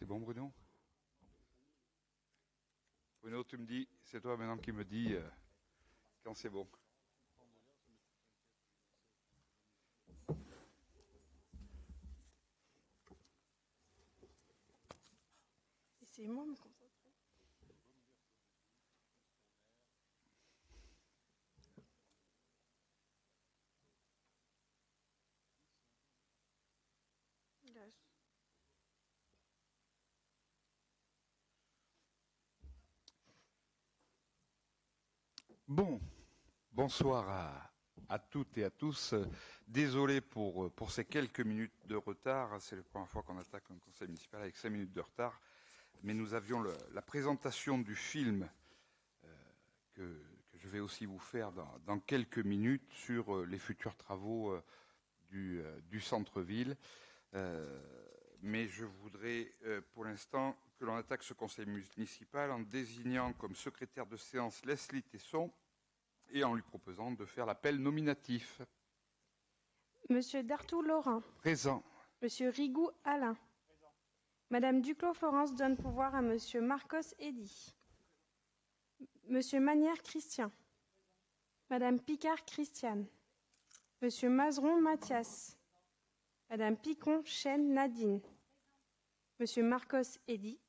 bon, Bruno? Bruno, tu me dis, c'est toi maintenant qui me dis quand c'est bon. Essayez-moi de me concentrer. Là, Bon, bonsoir à toutes et à tous. Désolé pour ces quelques minutes de retard. C'est la première fois qu'on attaque un conseil municipal avec 5 minutes de retard. Mais nous avions la présentation du film que je vais aussi vous faire dans quelques minutes sur les futurs travaux du centre-ville. Mais je voudrais pour l'instant que l'on attaque ce conseil municipal en désignant comme secrétaire de séance Leslie Tesson et en lui proposant de faire l'appel nominatif. Monsieur Dartou Laurent. Présent. Monsieur Rigou Alain. Présent. Madame Duclos Florence donne pouvoir à Monsieur Marcos Eddy. Monsieur Manière Christian. Madame Picard Christiane. Monsieur Mazeron Mathias. Madame Picon Chêne Nadine. Monsieur Marcos Eddy.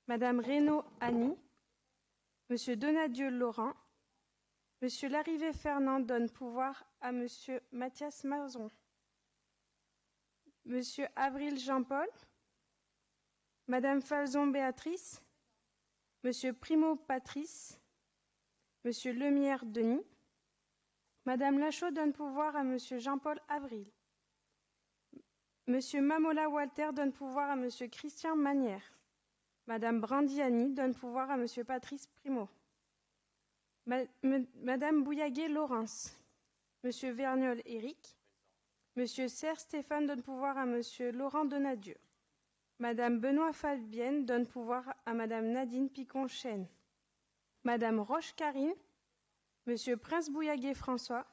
Madame Reynaud Annie. Monsieur Donadieu Laurent. Monsieur Larrivé Fernand donne pouvoir à Monsieur Mathias Mazeron. Monsieur Avril Jean-Paul. Madame Falzon Béatrice. Monsieur Primo Patrice. Monsieur Lemierre Denis. Madame Lachaud donne pouvoir à Monsieur Jean-Paul Avril. Monsieur Mamola Walter donne pouvoir à Monsieur Christian Manière. Madame Brandiani donne pouvoir à Monsieur Patrice Primo. Madame Bouillaguet Laurence. Monsieur Vergnol Éric. Monsieur Serre Stéphane donne pouvoir à Monsieur Laurent Donadieu. Madame Benoît Fabienne donne pouvoir à Madame Nadine Picon-Chêne. Madame Roche Karine. Monsieur Prince Bouillaguet François.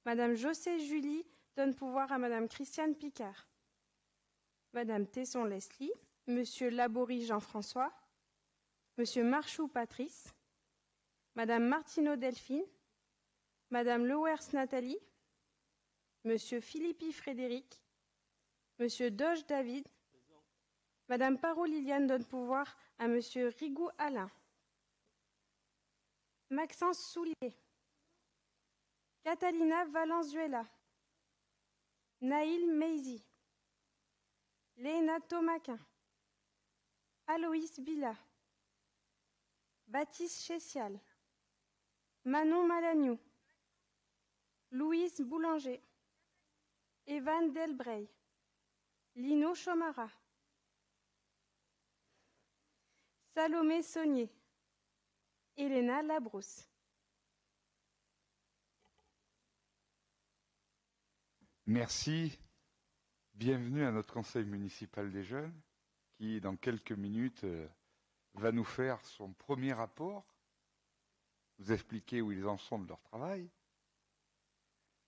Madame José Julie donne pouvoir à Madame Christiane Picard. Madame Tesson Leslie. Monsieur Laborie Jean-François. Monsieur Marchou Patrice. Madame Martineau Delphine. Madame Lewers Nathalie. Monsieur Philippi Frédéric. Monsieur Doge David. Madame Parot Liliane donne pouvoir à Monsieur Rigou Alain. Maxence Soulier. Catalina Valenzuela. Naïl Meizi. Léna Thomaquin. Aloïs Bila. Baptiste Chessial. Manon Malagnou. Louise Boulanger. Evan Delbray. Lino Chomara. Salomé Saunier. Elena Labrousse. Merci. Bienvenue à notre conseil municipal des jeunes qui, dans quelques minutes, va nous faire son premier rapport, vous expliquer où ils en sont de leur travail.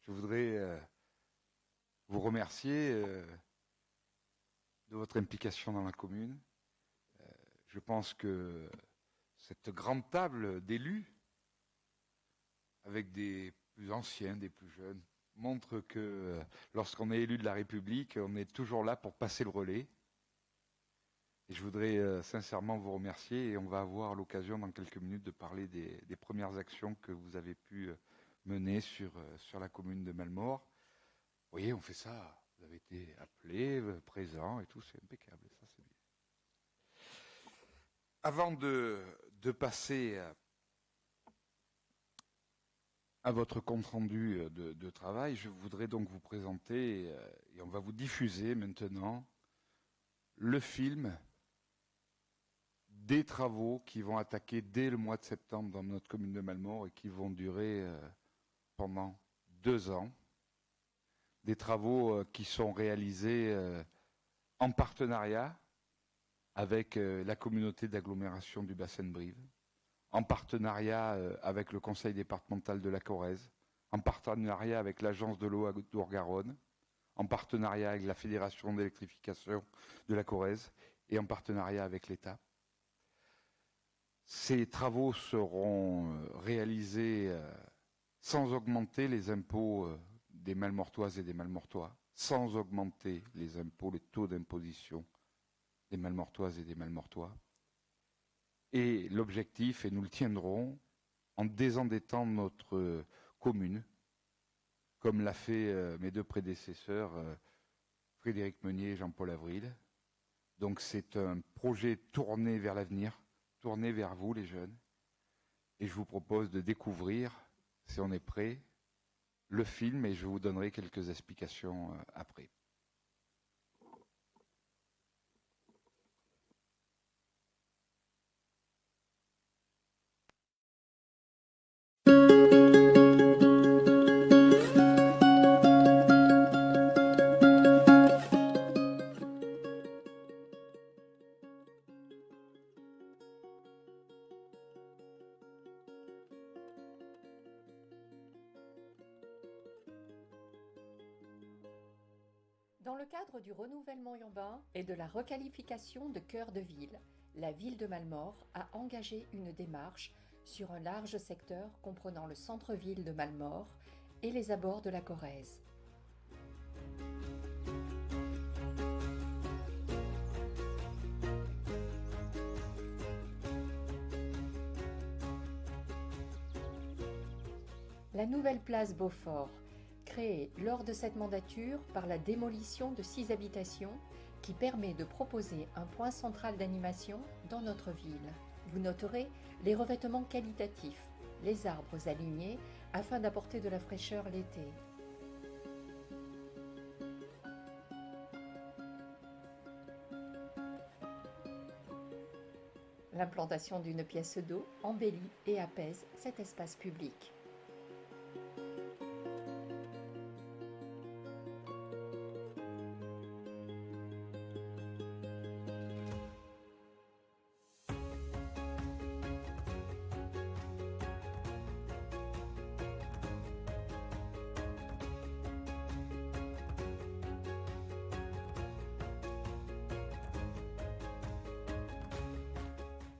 Je voudrais vous remercier de votre implication dans la commune. Je pense que cette grande table d'élus, avec des plus anciens, des plus jeunes, montre que lorsqu'on est élu de la République, on est toujours là pour passer le relais. Et je voudrais sincèrement vous remercier et on va avoir l'occasion dans quelques minutes de parler des premières actions que vous avez pu mener sur la commune de Mallemort. Vous voyez, on fait ça, vous avez été appelé, présent et tout, c'est impeccable, ça c'est bien. Avant de passer à votre compte-rendu de travail, je voudrais donc vous présenter, et on va vous diffuser maintenant, le film des travaux qui vont attaquer dès le mois de septembre dans notre commune de Mallemort et qui vont durer pendant 2 ans. Des travaux qui sont réalisés en partenariat avec la communauté d'agglomération du bassin de Brive, en partenariat avec le conseil départemental de la Corrèze, en partenariat avec l'agence de l'eau à Dour-Garonne, en partenariat avec la fédération d'électrification de la Corrèze et en partenariat avec l'État. Ces travaux seront réalisés sans augmenter les impôts des Malmortoises et des Malmortois, sans augmenter les impôts, les taux d'imposition des Malmortoises et des Malmortois. Et l'objectif, et nous le tiendrons, en désendettant notre commune, comme l'a fait mes deux prédécesseurs, Frédéric Meunier et Jean-Paul Avril. Donc c'est un projet tourné vers l'avenir, tourné vers vous les jeunes. Et je vous propose de découvrir, si on est prêt, le film, et je vous donnerai quelques explications après. Dans le cadre du renouvellement urbain et de la requalification de cœur de ville, la ville de Malmort a engagé une démarche sur un large secteur comprenant le centre-ville de Malmort et les abords de la Corrèze. La nouvelle place Beaufort, créée lors de cette mandature par la démolition de 6 habitations, qui permet de proposer un point central d'animation dans notre ville. Vous noterez les revêtements qualitatifs, les arbres alignés afin d'apporter de la fraîcheur l'été. L'implantation d'une pièce d'eau embellit et apaise cet espace public.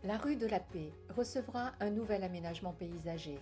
La rue de la Paix recevra un nouvel aménagement paysager.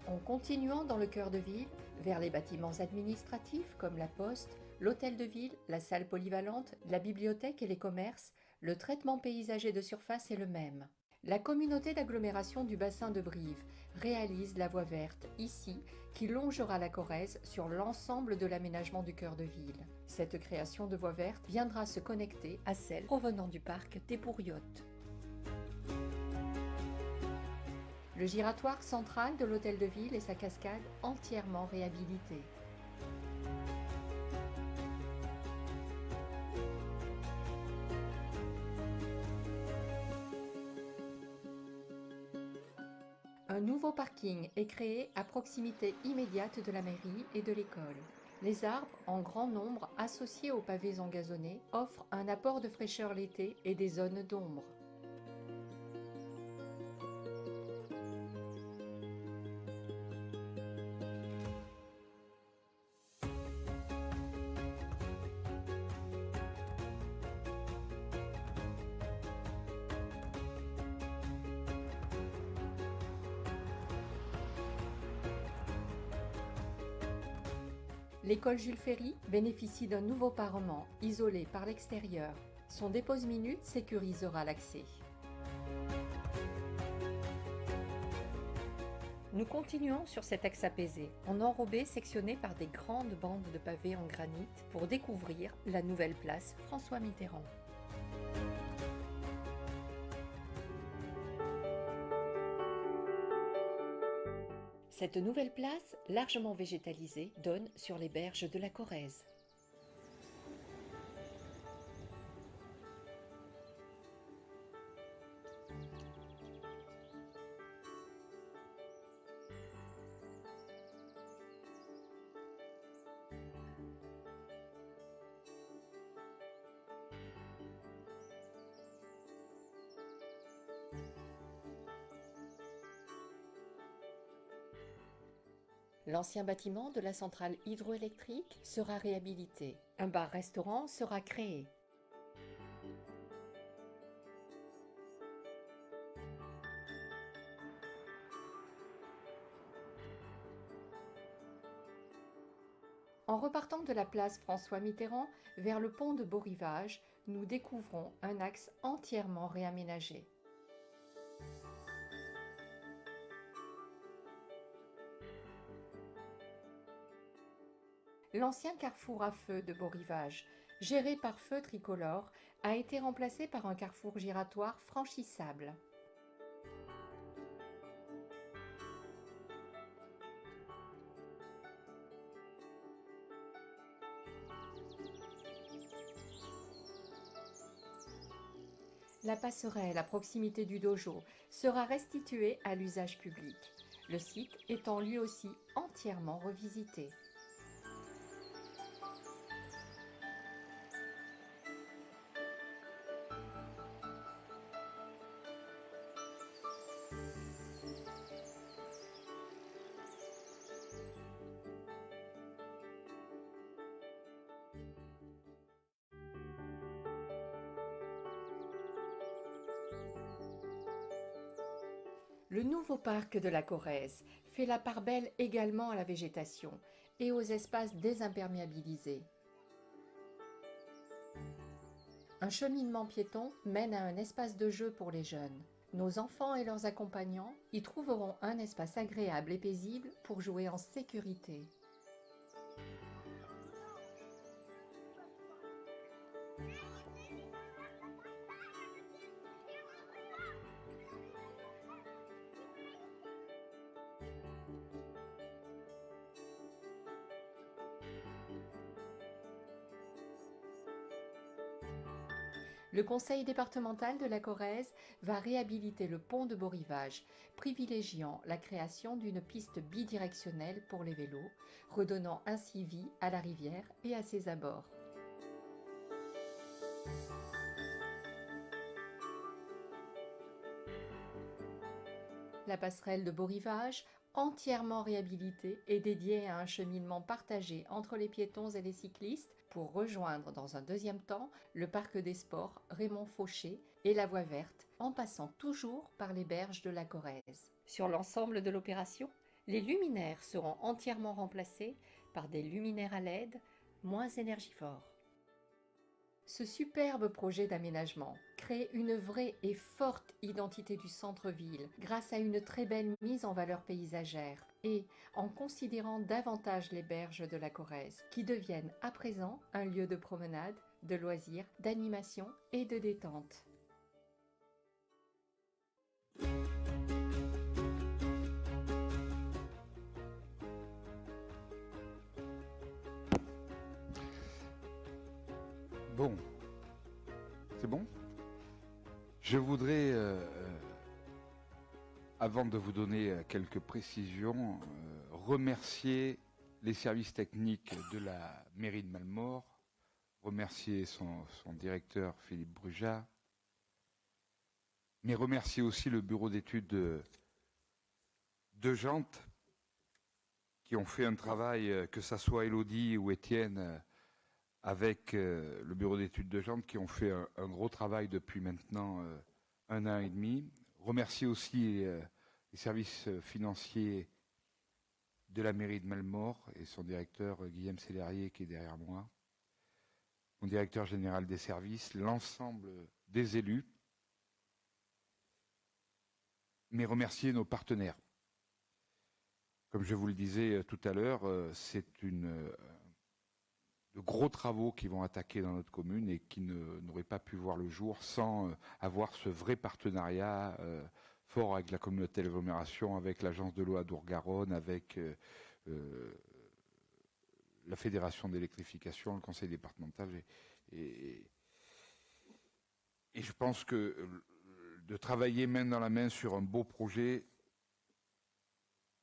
En continuant dans le cœur de ville, vers les bâtiments administratifs comme la poste, l'hôtel de ville, la salle polyvalente, la bibliothèque et les commerces, le traitement paysager de surface est le même. La communauté d'agglomération du bassin de Brive réalise la voie verte, ici, qui longera la Corrèze sur l'ensemble de l'aménagement du cœur de ville. Cette création de voie verte viendra se connecter à celle provenant du parc des Bourriottes. Le giratoire central de l'hôtel de ville et sa cascade entièrement réhabilités. Un nouveau parking est créé à proximité immédiate de la mairie et de l'école. Les arbres, en grand nombre associés aux pavés engazonnés, offrent un apport de fraîcheur l'été et des zones d'ombre. L'école Jules Ferry bénéficie d'un nouveau parement isolé par l'extérieur. Son dépose-minute sécurisera l'accès. Nous continuons sur cet axe apaisé, en enrobé sectionné par des grandes bandes de pavés en granit pour découvrir la nouvelle place François Mitterrand. Cette nouvelle place, largement végétalisée, donne sur les berges de la Corrèze. L'ancien bâtiment de la centrale hydroélectrique sera réhabilité. Un bar-restaurant sera créé. En repartant de la place François Mitterrand vers le pont de Beau-Rivage, nous découvrons un axe entièrement réaménagé. L'ancien carrefour à feu de Beau-Rivage, géré par Feu Tricolore, a été remplacé par un carrefour giratoire franchissable. La passerelle à proximité du dojo sera restituée à l'usage public, le site étant lui aussi entièrement revisité. Le nouveau parc de la Corrèze fait la part belle également à la végétation et aux espaces désimperméabilisés. Un cheminement piéton mène à un espace de jeu pour les jeunes. Nos enfants et leurs accompagnants y trouveront un espace agréable et paisible pour jouer en sécurité. Le conseil départemental de la Corrèze va réhabiliter le pont de Beau-Rivage, privilégiant la création d'une piste bidirectionnelle pour les vélos, redonnant ainsi vie à la rivière et à ses abords. La passerelle de Beau-Rivage, entièrement réhabilitée, est dédiée à un cheminement partagé entre les piétons et les cyclistes pour rejoindre dans un deuxième temps le parc des sports Raymond Fauché et la voie verte, en passant toujours par les berges de la Corrèze. Sur l'ensemble de l'opération, les luminaires seront entièrement remplacés par des luminaires à LED moins énergivores. Ce superbe projet d'aménagement crée une vraie et forte identité du centre-ville grâce à une très belle mise en valeur paysagère et en considérant davantage les berges de la Corrèze qui deviennent à présent un lieu de promenade, de loisirs, d'animation et de détente. Bon, c'est bon. Je voudrais, avant de vous donner quelques précisions, remercier les services techniques de la mairie de Malmort, remercier son directeur Philippe Brujat, mais remercier aussi le bureau d'études de Gentes qui ont fait un travail, que ça soit Élodie ou Étienne, avec le bureau d'études de Gentes, qui ont fait un gros travail depuis maintenant 1 an et demi. Remercier aussi les services financiers de la mairie de Malmort et son directeur Guillaume Célérier qui est derrière moi, mon directeur général des services, l'ensemble des élus, mais remercier nos partenaires. Comme je vous le disais tout à l'heure, c'est de gros travaux qui vont attaquer dans notre commune et qui n'auraient pas pu voir le jour sans avoir ce vrai partenariat fort avec la communauté d'agglomération, avec l'agence de l'eau à Dour-Garonne, avec la fédération d'électrification, le conseil départemental. Et je pense que de travailler main dans la main sur un beau projet,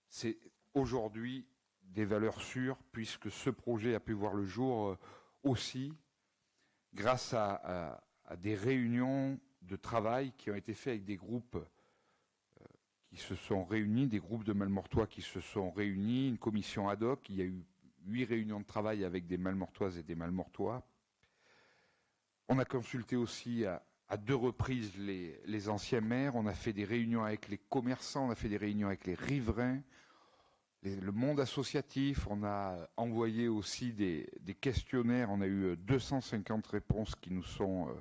c'est aujourd'hui des valeurs sûres, puisque ce projet a pu voir le jour aussi grâce à des réunions de travail qui ont été faites avec des groupes qui se sont réunis, des groupes de Malmortois qui se sont réunis, une commission ad hoc. Il y a eu 8 réunions de travail avec des Malmortoises et des Malmortois. On a consulté aussi à 2 reprises les anciens maires. On a fait des réunions avec les commerçants, on a fait des réunions avec les riverains, le monde associatif. On a envoyé aussi des questionnaires. On a eu 250 réponses qui nous sont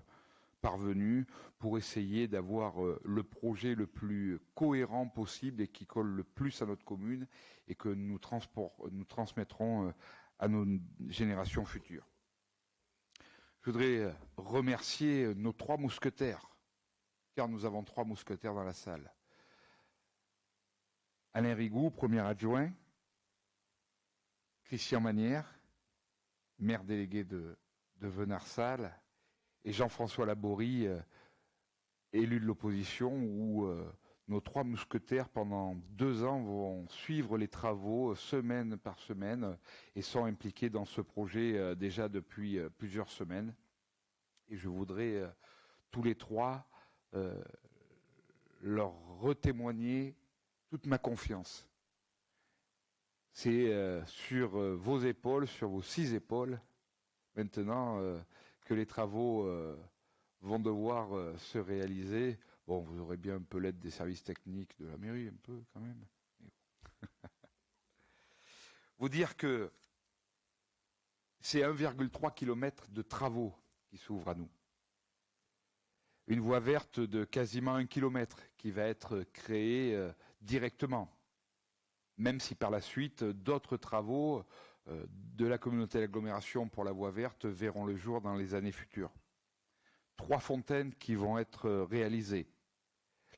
parvenues pour essayer d'avoir le projet le plus cohérent possible et qui colle le plus à notre commune et que nous transmettrons à nos générations futures. Je voudrais remercier nos 3 mousquetaires, car nous avons 3 mousquetaires dans la salle. Alain Rigoux, premier adjoint, Christian Manière, maire délégué de Venarsalle, et Jean-François Laborie, élu de l'opposition, où nos 3 mousquetaires, pendant 2 ans, vont suivre les travaux semaine par semaine et sont impliqués dans ce projet déjà depuis plusieurs semaines. Et je voudrais tous les 3 leur retémoigner toute ma confiance. C'est sur vos épaules, sur vos 6 épaules, maintenant que les travaux vont devoir se réaliser. Bon, vous aurez bien un peu l'aide des services techniques de la mairie, un peu quand même. Mais bon. Vous dire que c'est 1,3 km de travaux qui s'ouvrent à nous. Une voie verte de quasiment 1 km qui va être créée directement, même si par la suite d'autres travaux de la communauté d'agglomération pour la voie verte verront le jour dans les années futures. 3 fontaines qui vont être réalisées.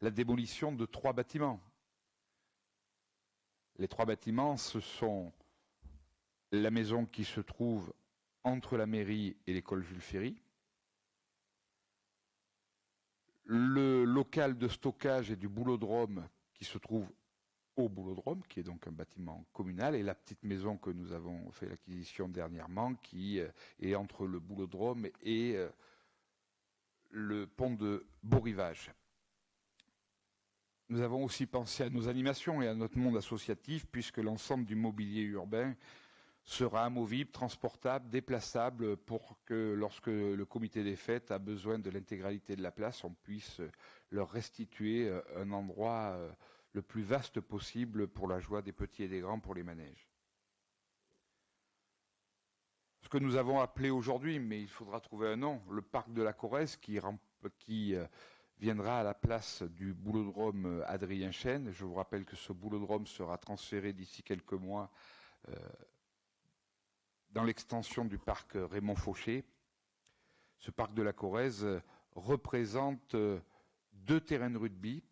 La démolition de 3 bâtiments. Les 3 bâtiments, ce sont la maison qui se trouve entre la mairie et l'école Jules Ferry, le local de stockage et du boulodrome qui se trouve au boulodrome, qui est donc un bâtiment communal, et la petite maison que nous avons fait l'acquisition dernièrement, qui est entre le boulodrome et le pont de Beau-Rivage. Nous avons aussi pensé à nos animations et à notre monde associatif, puisque l'ensemble du mobilier urbain sera amovible, transportable, déplaçable, pour que lorsque le comité des fêtes a besoin de l'intégralité de la place, on puisse leur restituer un endroit le plus vaste possible pour la joie des petits et des grands, pour les manèges. Ce que nous avons appelé aujourd'hui, mais il faudra trouver un nom, le parc de la Corrèze, qui viendra à la place du boulodrome Adrien Chêne. Je vous rappelle que ce boulodrome sera transféré d'ici quelques mois dans l'extension du parc Raymond Fauché. Ce parc de la Corrèze représente 2 terrains de rugby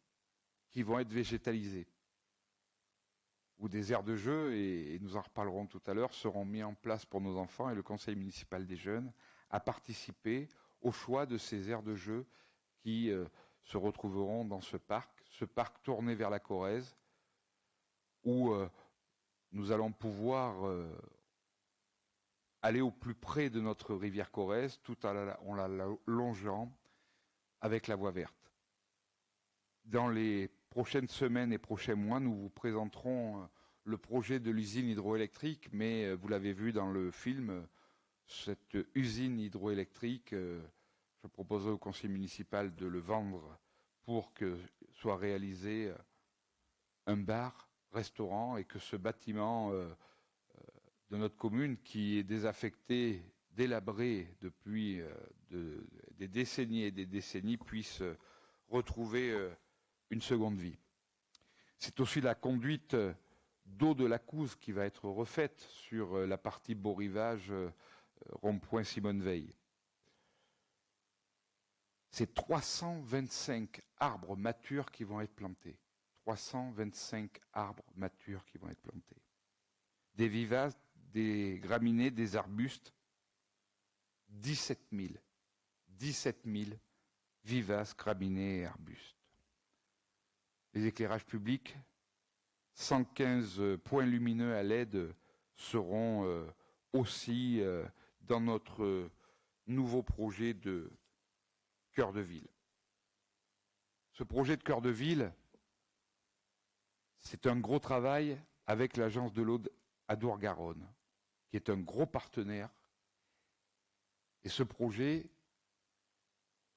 qui vont être végétalisés, où des aires de jeu, et nous en reparlerons tout à l'heure, seront mis en place pour nos enfants, et le conseil municipal des jeunes a participé au choix de ces aires de jeu qui se retrouveront dans ce parc tourné vers la Corrèze, où nous allons pouvoir aller au plus près de notre rivière Corrèze, tout en la longeant avec la voie verte. Dans les prochaines semaines et prochains mois, nous vous présenterons le projet de l'usine hydroélectrique, mais vous l'avez vu dans le film, cette usine hydroélectrique, je proposerai au conseil municipal de le vendre pour que soit réalisé un bar, restaurant, et que ce bâtiment de notre commune, qui est désaffecté, délabré depuis des décennies et des décennies, puisse retrouver une seconde vie. C'est aussi la conduite d'eau de la Couze qui va être refaite sur la partie Beau-Rivage, rond-point Simone Veil. C'est 325 arbres matures qui vont être plantés. 325 arbres matures qui vont être plantés. Des vivaces, des graminées, des arbustes, 17 000 vivaces, graminées et arbustes. Les éclairages publics, 115 points lumineux à LED seront aussi dans notre nouveau projet de cœur de ville. Ce projet de cœur de ville, C'est un gros travail avec l'Agence de l'eau Adour-Garonne, qui est un gros partenaire. Et ce projet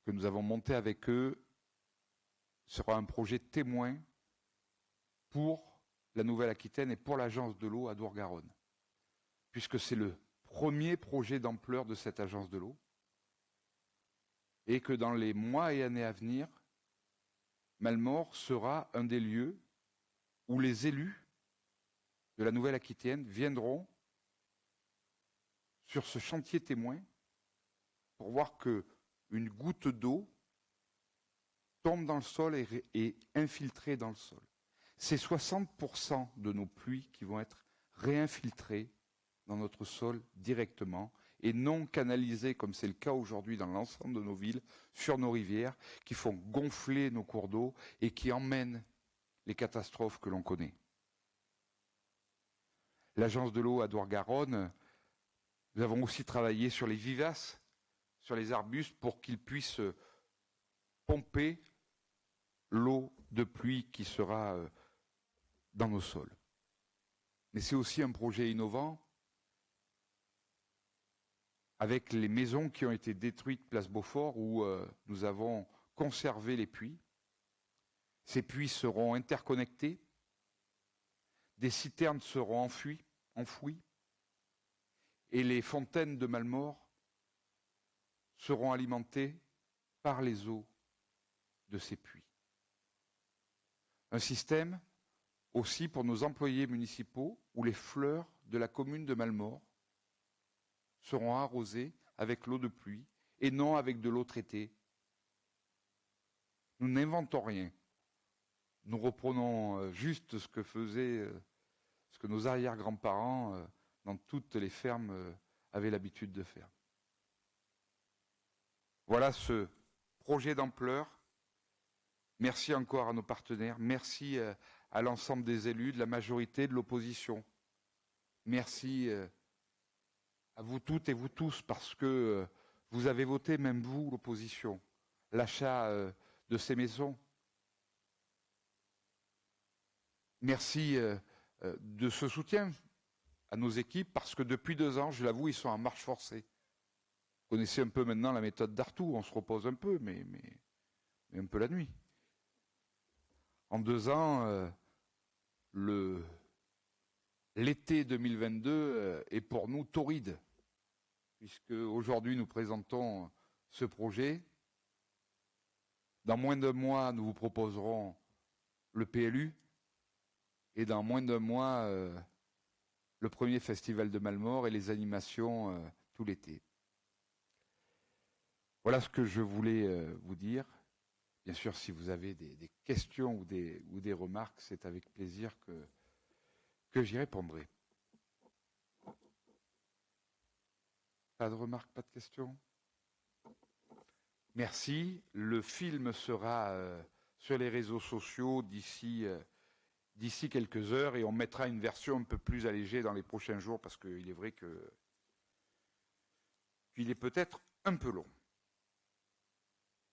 que nous avons monté avec eux sera un projet témoin pour la Nouvelle-Aquitaine et pour l'Agence de l'eau Adour-Garonne, puisque c'est le premier projet d'ampleur de cette agence de l'eau, et que dans les mois et années à venir, Malmort sera un des lieux où les élus de la Nouvelle-Aquitaine viendront sur ce chantier témoin pour voir que une goutte d'eau tombe dans le sol et est infiltrée dans le sol. C'est 60% de nos pluies qui vont être réinfiltrées dans notre sol directement et non canalisées, comme c'est le cas aujourd'hui dans l'ensemble de nos villes, sur nos rivières, qui font gonfler nos cours d'eau et qui emmènent les catastrophes que l'on connaît. L'Agence de l'eau Adour-Garonne, nous avons aussi travaillé sur les vivaces, sur les arbustes, pour qu'ils puissent pomper l'eau de pluie qui sera dans nos sols. Mais c'est aussi un projet innovant avec les maisons qui ont été détruites place Beaufort, où nous avons conservé les puits. Ces puits seront interconnectés, des citernes seront enfouies, et les fontaines de Malmort seront alimentées par les eaux de ces puits. Un système aussi pour nos employés municipaux, où les fleurs de la commune de Malmort seront arrosées avec l'eau de pluie et non avec de l'eau traitée. Nous n'inventons rien. Nous reprenons juste ce que faisaient, ce que nos arrière-grands-parents dans toutes les fermes avaient l'habitude de faire. Voilà ce projet d'ampleur. Merci encore à nos partenaires. Merci à l'ensemble des élus, de la majorité, de l'opposition. Merci à vous toutes et vous tous, parce que vous avez voté, même vous, l'opposition, l'achat de ces maisons. Merci de ce soutien à nos équipes, parce que depuis 2 ans, je l'avoue, ils sont en marche forcée. Vous connaissez un peu maintenant la méthode d'Artout, on se repose un peu, mais un peu la nuit. En 2 ans, l'été 2022 est pour nous torride, puisque aujourd'hui nous présentons ce projet. Dans moins d'1 mois, nous vous proposerons le PLU, et dans moins d'1 mois, le premier festival de Malmort et les animations tout l'été. Voilà ce que je voulais vous dire. Bien sûr, si vous avez des questions ou des remarques, c'est avec plaisir que j'y répondrai. Pas de remarques, pas de questions? Merci. Le film sera sur les réseaux sociaux d'ici quelques heures, et on mettra une version un peu plus allégée dans les prochains jours, parce qu'il est vrai qu'il est peut-être un peu long.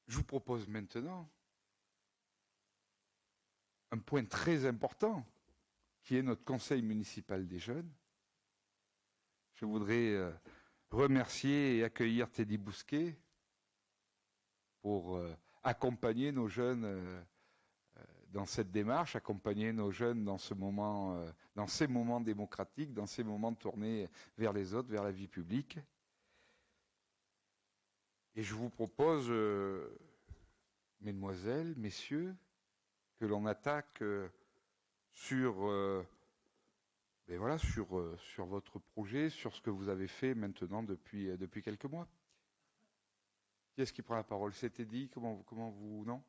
Je vous propose maintenant un point très important, qui est notre conseil municipal des jeunes. Je voudrais remercier et accueillir Teddy Bousquet pour accompagner nos jeunes dans cette démarche, accompagner nos jeunes dans ces moments démocratiques, dans ces moments tournés vers les autres, vers la vie publique. Et je vous propose, mesdemoiselles, messieurs, que l'on attaque sur votre projet, sur ce que vous avez fait maintenant depuis quelques mois. Qui est-ce qui prend la parole? C'était dit, comment vous, non?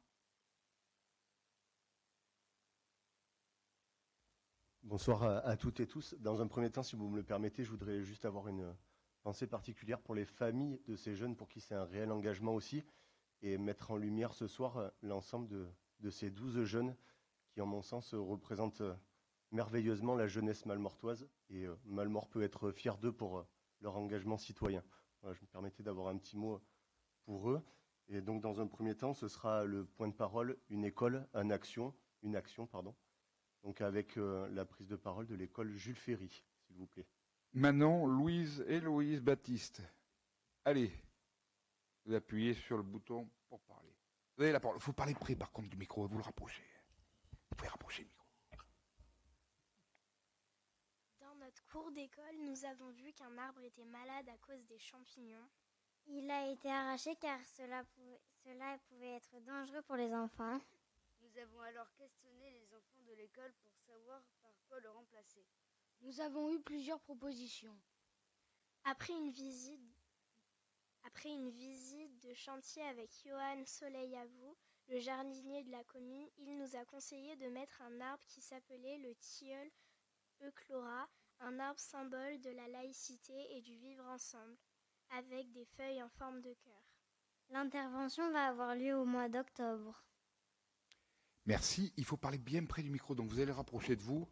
Bonsoir à toutes et tous. Dans un premier temps, si vous me le permettez, je voudrais juste avoir une pensée particulière pour les familles de ces jeunes, pour qui c'est un réel engagement aussi, et mettre en lumière ce soir l'ensemble de ces 12 jeunes qui, en mon sens, représentent merveilleusement la jeunesse malmortoise, et Malmort peut être fier d'eux pour leur engagement citoyen. Voilà, je me permettais d'avoir un petit mot pour eux. Et donc, dans un premier temps, ce sera le point de parole, une école, une action, pardon. Donc avec la prise de parole de l'école Jules Ferry, s'il vous plaît. Manon, Louise, Héloïse, Baptiste. Allez, vous appuyez sur le bouton pour parler. Vous avez la parole. Il faut parler près par contre du micro, vous le rapprochez. Vous pouvez rapprocher le micro. Dans notre cours d'école, nous avons vu qu'un arbre était malade à cause des champignons. Il a été arraché car cela pouvait être dangereux pour les enfants. Nous avons alors questionné les enfants de l'école pour savoir par quoi le remplacer. Nous avons eu plusieurs propositions. Après une visite de chantier avec Johan Soleil-Avou, le jardinier de la commune, il nous a conseillé de mettre un arbre qui s'appelait le tilleul euchlora, un arbre symbole de la laïcité et du vivre ensemble, avec des feuilles en forme de cœur. L'intervention va avoir lieu au mois d'octobre. Merci. Il faut parler bien près du micro, donc vous allez rapprocher de vous.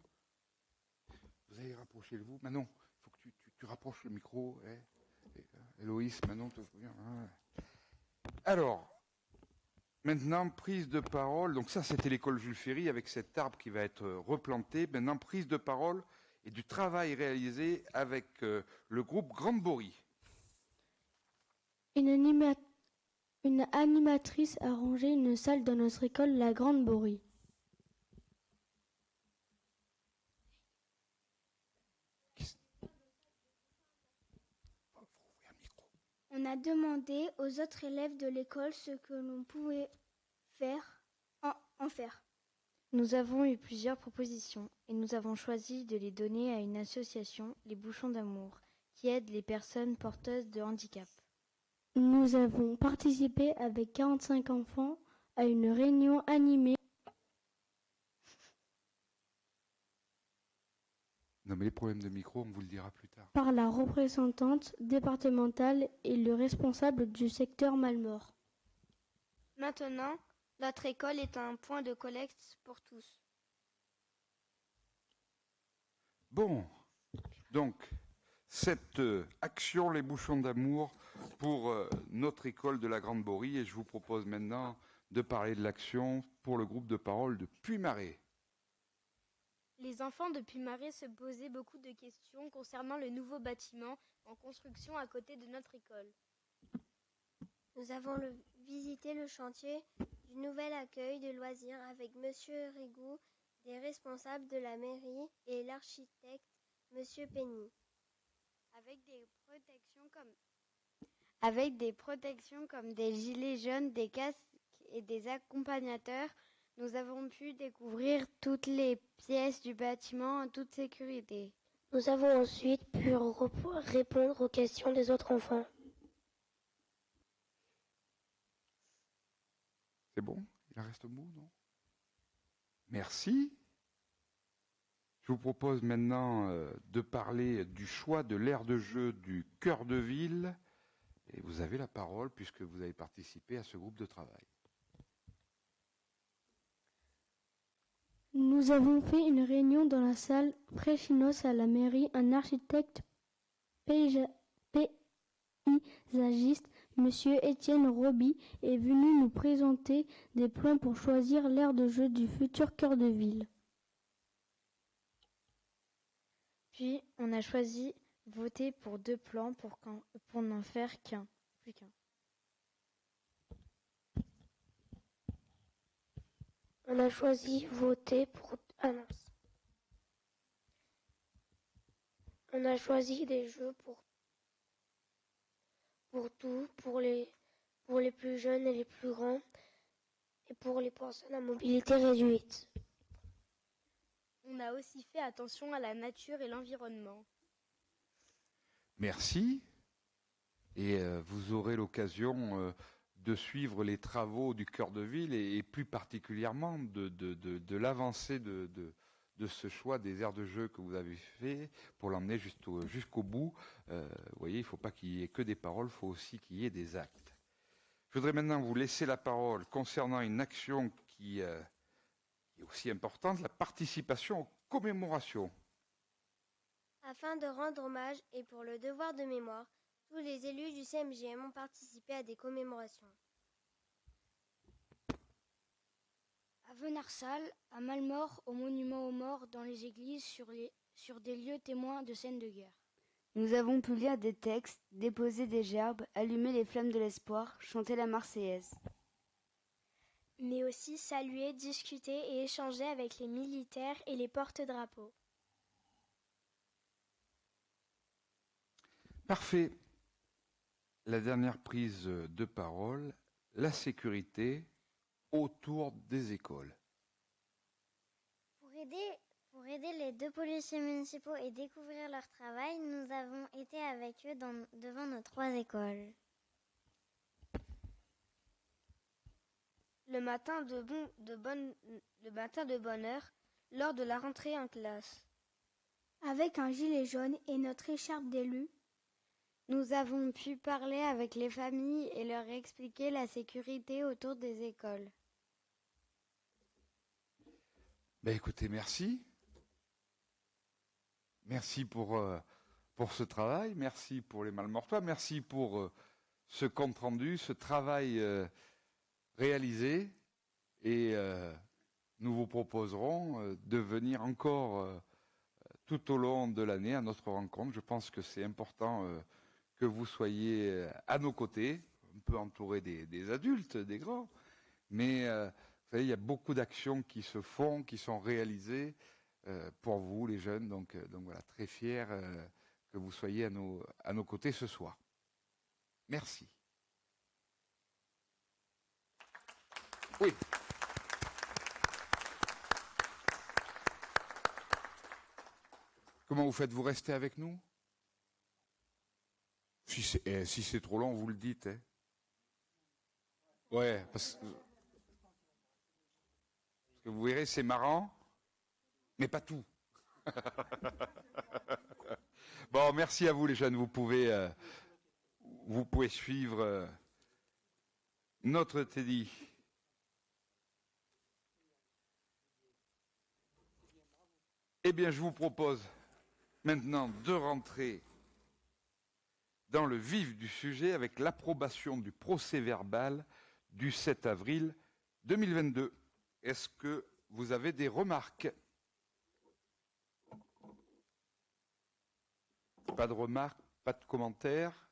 Vous allez rapprocher de vous. Manon, il faut que tu rapproches le micro. Héloïse, Manon, te bien. Alors, maintenant, prise de parole. Donc ça, c'était l'école Jules Ferry avec cet arbre qui va être replanté. Maintenant, prise de parole et du travail réalisé avec le groupe Grande Borie. Une animatrice a rangé une salle dans notre école, la Grande Borie. On a demandé aux autres élèves de l'école ce que l'on pouvait en faire. Nous avons eu plusieurs propositions et nous avons choisi de les donner à une association, les Bouchons d'amour, qui aide les personnes porteuses de handicap. Nous avons participé avec 45 enfants à une réunion animée. Non, mais les problèmes de micro, on vous le dira plus tard. Par la représentante départementale et le responsable du secteur Malmort. Maintenant, notre école est un point de collecte pour tous. Bon, donc, cette action Les Bouchons d'amour pour notre école de la Grande Borie, et je vous propose maintenant de parler de l'action pour le groupe de parole de Puymaret. Les enfants de Puymaret se posaient beaucoup de questions concernant le nouveau bâtiment en construction à côté de notre école. Nous avons visité le chantier du nouvel accueil de loisirs avec Monsieur Rigoux, des responsables de la mairie et l'architecte Monsieur Penny. Avec des protections comme des gilets jaunes, des casques et des accompagnateurs, nous avons pu découvrir toutes les pièces du bâtiment en toute sécurité. Nous avons ensuite pu répondre aux questions des autres enfants. C'est bon? Il en reste un bout, non? Merci. Je vous propose maintenant de parler du choix de l'aire de jeu du cœur de ville. Et vous avez la parole puisque vous avez participé à ce groupe de travail. Nous avons fait une réunion dans la salle Préchinos à la mairie. Un architecte paysagiste, Monsieur Étienne Roby, est venu nous présenter des plans pour choisir l'aire de jeu du futur cœur de ville. Puis, on a choisi voter pour 2 plans pour n'en faire plus qu'un. On a choisi voter pour On a choisi des jeux pour tout, pour les plus jeunes et les plus grands, et pour les personnes à mobilité réduite. On a aussi fait attention à la nature et l'environnement. Merci. Et vous aurez l'occasion de suivre les travaux du cœur de ville et plus particulièrement de l'avancée de ce choix des aires de jeu que vous avez fait pour l'emmener jusqu'au bout. Vous voyez, il ne faut pas qu'il y ait que des paroles, il faut aussi qu'il y ait des actes. Je voudrais maintenant vous laisser la parole concernant une action qui est aussi importante, la participation aux commémorations. Afin de rendre hommage et pour le devoir de mémoire, tous les élus du CMGM ont participé à des commémorations. Venarsal, à Malmort, au monument aux morts, dans les églises, sur des lieux témoins de scènes de guerre. Nous avons pu lire des textes, déposer des gerbes, allumer les flammes de l'espoir, chanter la Marseillaise. Mais aussi saluer, discuter et échanger avec les militaires et les porte-drapeaux. Parfait. La dernière prise de parole, la sécurité autour des écoles. Pour aider les 2 policiers municipaux et découvrir leur travail, nous avons été avec eux devant nos 3 écoles. Le matin de bonne heure, lors de la rentrée en classe. Avec un gilet jaune et notre écharpe d'élu, Nous avons pu parler avec les familles et leur expliquer la sécurité autour des écoles. Ben écoutez, merci. Merci pour ce travail, merci pour les Malmortois, merci pour ce compte-rendu, ce travail réalisé. Et nous vous proposerons de venir encore tout au long de l'année à notre rencontre. Je pense que c'est important que vous soyez à nos côtés, un peu entourés des adultes, des grands. Mais vous savez, il y a beaucoup d'actions qui se font, qui sont réalisées pour vous, les jeunes. Donc voilà, très fiers que vous soyez à nos côtés ce soir. Merci. Oui. Comment vous faites? Vous restez avec nous? Si c'est trop long, vous le dites. Hein. Ouais, parce que vous verrez, c'est marrant, mais pas tout. Bon, merci à vous les jeunes. Vous pouvez suivre notre Teddy. Eh bien, je vous propose maintenant de rentrer dans le vif du sujet avec l'approbation du procès-verbal du 7 avril 2022. Est-ce que vous avez des remarques? Pas de remarques, pas de commentaires?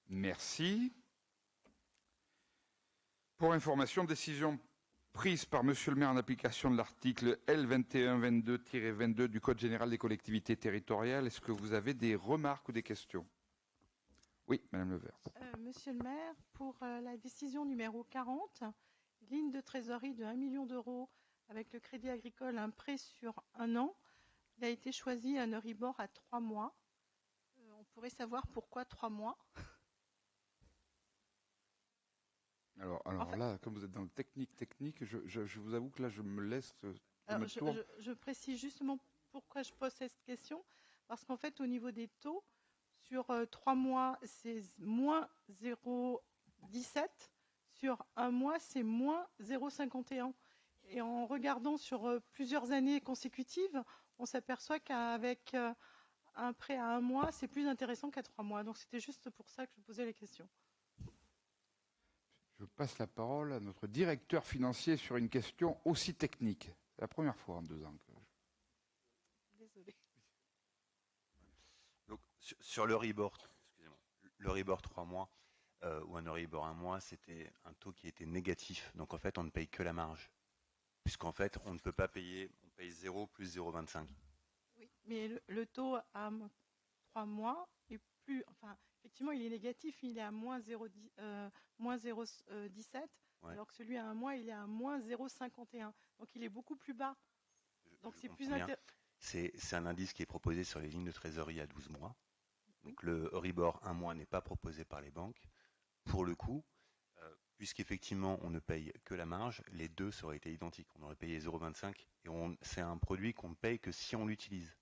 Merci. Pour information, décision prise par Monsieur le maire en application de l'article L2122-22 du Code général des collectivités territoriales. Est-ce que vous avez des remarques ou des questions? Oui, Madame Levert. Monsieur le maire, pour la décision numéro 40, ligne de trésorerie de 1 million d'euros avec le Crédit Agricole, un prêt sur 1 an, il a été choisi un Euribor à 3 mois. On pourrait savoir pourquoi 3 mois? Alors là, comme vous êtes dans le technique, je vous avoue que là, je me laisse... Je précise justement pourquoi je pose cette question, parce qu'en fait, au niveau des taux, sur 3 mois, c'est moins 0,17, sur 1 mois, c'est moins 0,51. Et en regardant sur plusieurs années consécutives, on s'aperçoit qu'avec un prêt à 1 mois, c'est plus intéressant qu'à 3 mois. Donc c'était juste pour ça que je posais les questions. Je passe la parole à notre directeur financier sur une question aussi technique. C'est la première fois en 2 ans que Désolée. Donc, sur l'Euribor, excusez-moi, l'Euribor 3 mois ou un Euribor 1 mois, c'était un taux qui était négatif. Donc en fait, on ne paye que la marge. Puisqu'en fait, on ne peut pas payer, on paye 0 plus 0,25. Oui, mais le taux à 3 mois est plus... Enfin, effectivement, il est négatif, il est à moins 0,17, ouais. Alors que celui à 1 mois, il est à moins 0,51. Donc il est beaucoup plus bas. Donc c'est plus intéressant. C'est un indice qui est proposé sur les lignes de trésorerie à 12 mois. Donc le Euribor 1 mois n'est pas proposé par les banques. Pour le coup, puisqu'effectivement on ne paye que la marge, les deux seraient été identiques. On aurait payé 0,25 et c'est un produit qu'on ne paye que si on l'utilise.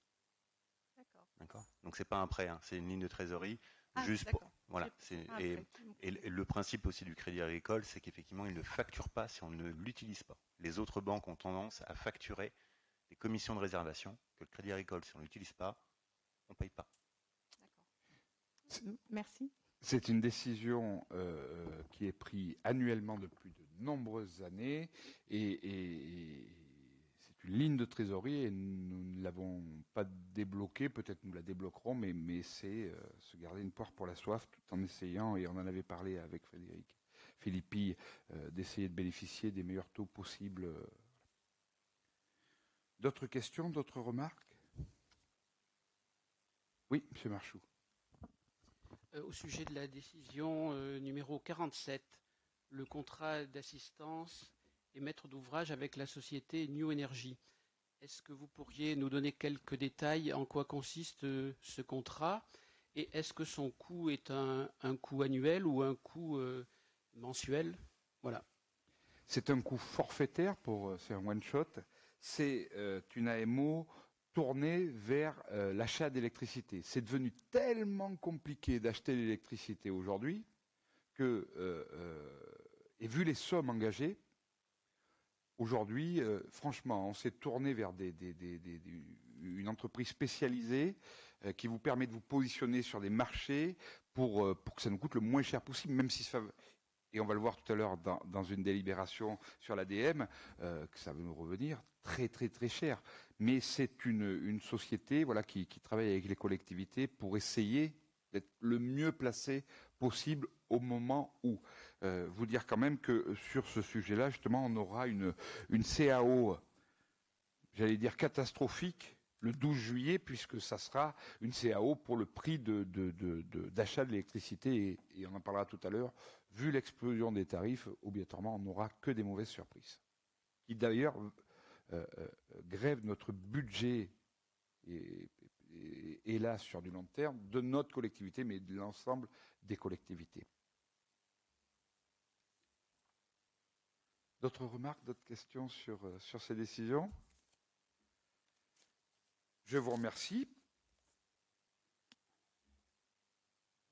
D'accord. Donc c'est pas un prêt, hein, c'est une ligne de trésorerie. Juste pour, voilà. Et le principe aussi du Crédit Agricole, c'est qu'effectivement il ne facture pas si on ne l'utilise pas. Les autres banques ont tendance à facturer des commissions de réservation que le Crédit Agricole, si on ne l'utilise pas, on ne paye pas. D'accord. Merci. C'est une décision qui est prise annuellement depuis de nombreuses années et c'est une ligne de trésorerie et nous ne l'avons pas débloquée, peut-être nous la débloquerons, mais c'est se garder une poire pour la soif tout en essayant, et on en avait parlé avec Frédéric Philippi, d'essayer de bénéficier des meilleurs taux possibles. D'autres questions, d'autres remarques? Oui, M. Marchou. Au sujet de la décision numéro 47, le contrat d'assistance et maître d'ouvrage avec la société New Energy. Est-ce que vous pourriez nous donner quelques détails en quoi consiste ce contrat et est-ce que son coût est un coût annuel ou un coût mensuel? Voilà. C'est un coût forfaitaire, c'est un one-shot. C'est une AMO tournée vers l'achat d'électricité. C'est devenu tellement compliqué d'acheter l'électricité aujourd'hui que, et vu les sommes engagées, aujourd'hui, franchement, on s'est tourné vers une entreprise spécialisée qui vous permet de vous positionner sur des marchés pour que ça nous coûte le moins cher possible, même si ça... Et on va le voir tout à l'heure dans une délibération sur l'ADM, que ça va nous revenir très très très cher. Mais c'est une société voilà, qui travaille avec les collectivités pour essayer d'être le mieux placé possible au moment où. Vous dire quand même que sur ce sujet-là, justement, on aura une CAO, j'allais dire catastrophique, le 12 juillet, puisque ça sera une CAO pour le prix d'achat de l'électricité, et on en parlera tout à l'heure. Vu l'explosion des tarifs, obligatoirement, on n'aura que des mauvaises surprises. Qui d'ailleurs grèvent notre budget, et là sur du long terme, de notre collectivité, mais de l'ensemble des collectivités. D'autres remarques, d'autres questions sur ces décisions? Je vous remercie.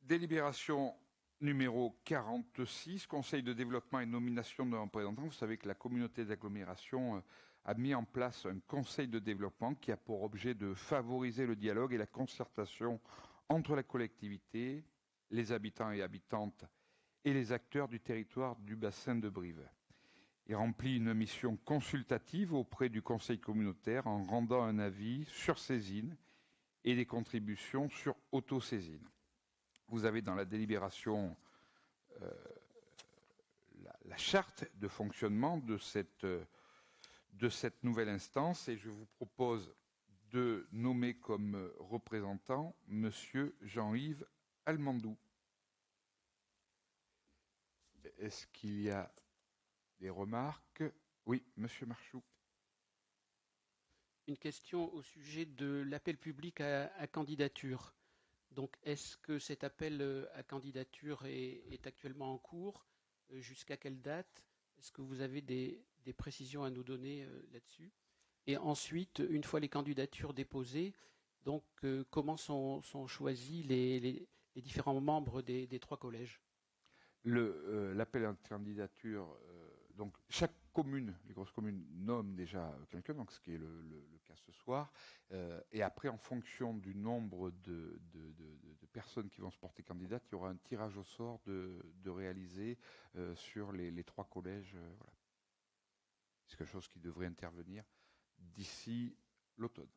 Délibération numéro 46, Conseil de développement et nomination de représentants. Vous savez que la communauté d'agglomération a mis en place un conseil de développement qui a pour objet de favoriser le dialogue et la concertation entre la collectivité, les habitants et habitantes et les acteurs du territoire du bassin de Brive. Il remplit une mission consultative auprès du conseil communautaire en rendant un avis sur saisine et des contributions sur autosaisine. Vous avez dans la délibération la charte de fonctionnement de cette nouvelle instance et je vous propose de nommer comme représentant M. Jean-Yves Almandou. Est-ce qu'il y a des remarques? Oui, Monsieur Marchou. Une question au sujet de l'appel public à candidature. Donc, est-ce que cet appel à candidature est actuellement en cours? Jusqu'à quelle date? Est-ce que vous avez des précisions à nous donner là-dessus? Et ensuite, une fois les candidatures déposées, donc comment sont choisis les différents membres des trois collèges? L'appel à candidature, donc chaque commune, les grosses communes nomment déjà quelqu'un, donc ce qui est le cas ce soir, et après en fonction du nombre de personnes qui vont se porter candidates, il y aura un tirage au sort de réaliser sur les trois collèges. Voilà. C'est quelque chose qui devrait intervenir d'ici l'automne.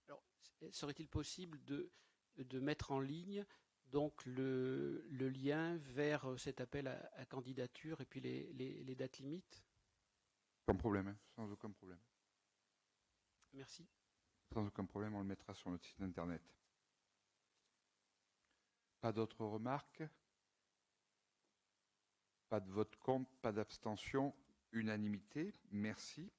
Alors, serait-il possible de mettre en ligne donc le lien vers cet appel à candidature et puis les dates limites? Sans problème, hein, sans aucun problème. Merci. Sans aucun problème, on le mettra sur notre site internet. Pas d'autres remarques? Pas de vote contre, pas d'abstention, unanimité, merci.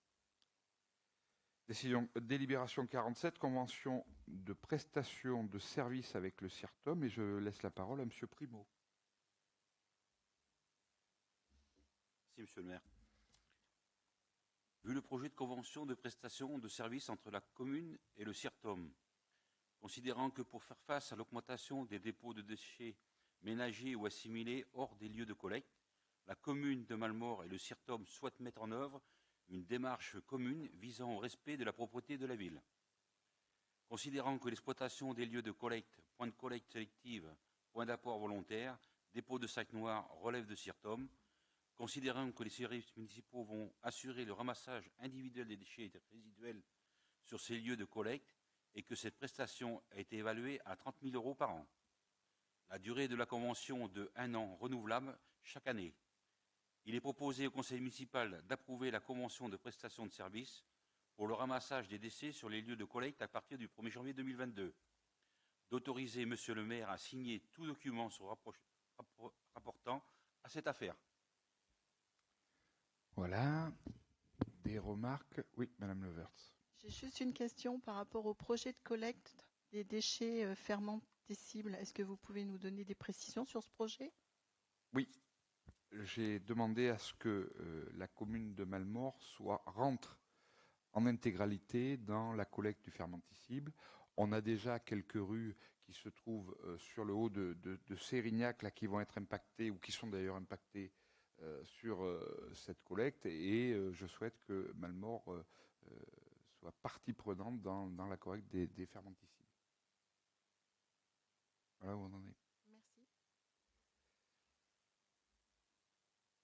Délibération 47, convention de prestation de services avec le CIRTOM, et je laisse la parole à M. Primo. Merci, Monsieur le maire. Vu le projet de convention de prestation de services entre la commune et le CIRTOM, considérant que pour faire face à l'augmentation des dépôts de déchets ménagers ou assimilés hors des lieux de collecte, la commune de Malmort et le CIRTOM souhaitent mettre en œuvre une démarche commune visant au respect de la propreté de la ville. Considérant que l'exploitation des lieux de collecte, points de collecte sélective, point d'apport volontaire, dépôt de sacs noirs, relève de CIRTOM. Considérant que les services municipaux vont assurer le ramassage individuel des déchets résiduels sur ces lieux de collecte et que cette prestation a été évaluée à 30 000 € par an. La durée de la convention de 1 an renouvelable chaque année. Il est proposé au conseil municipal d'approuver la convention de prestation de services pour le ramassage des déchets sur les lieux de collecte à partir du 1er janvier 2022. D'autoriser monsieur le maire à signer tout document se rapportant à cette affaire. Voilà. Des remarques? Oui, Madame Leverts. J'ai juste une question par rapport au projet de collecte des déchets fermentescibles. Est-ce que vous pouvez nous donner des précisions sur ce projet? Oui. J'ai demandé à ce que la commune de Malmort rentre en intégralité dans la collecte du fermentescible. On a déjà quelques rues qui se trouvent sur le haut de Sérignac là, qui vont être impactées ou qui sont d'ailleurs impactées sur cette collecte et je souhaite que Malmort soit partie prenante dans la collecte des fermentescibles. Voilà où on en est. Merci.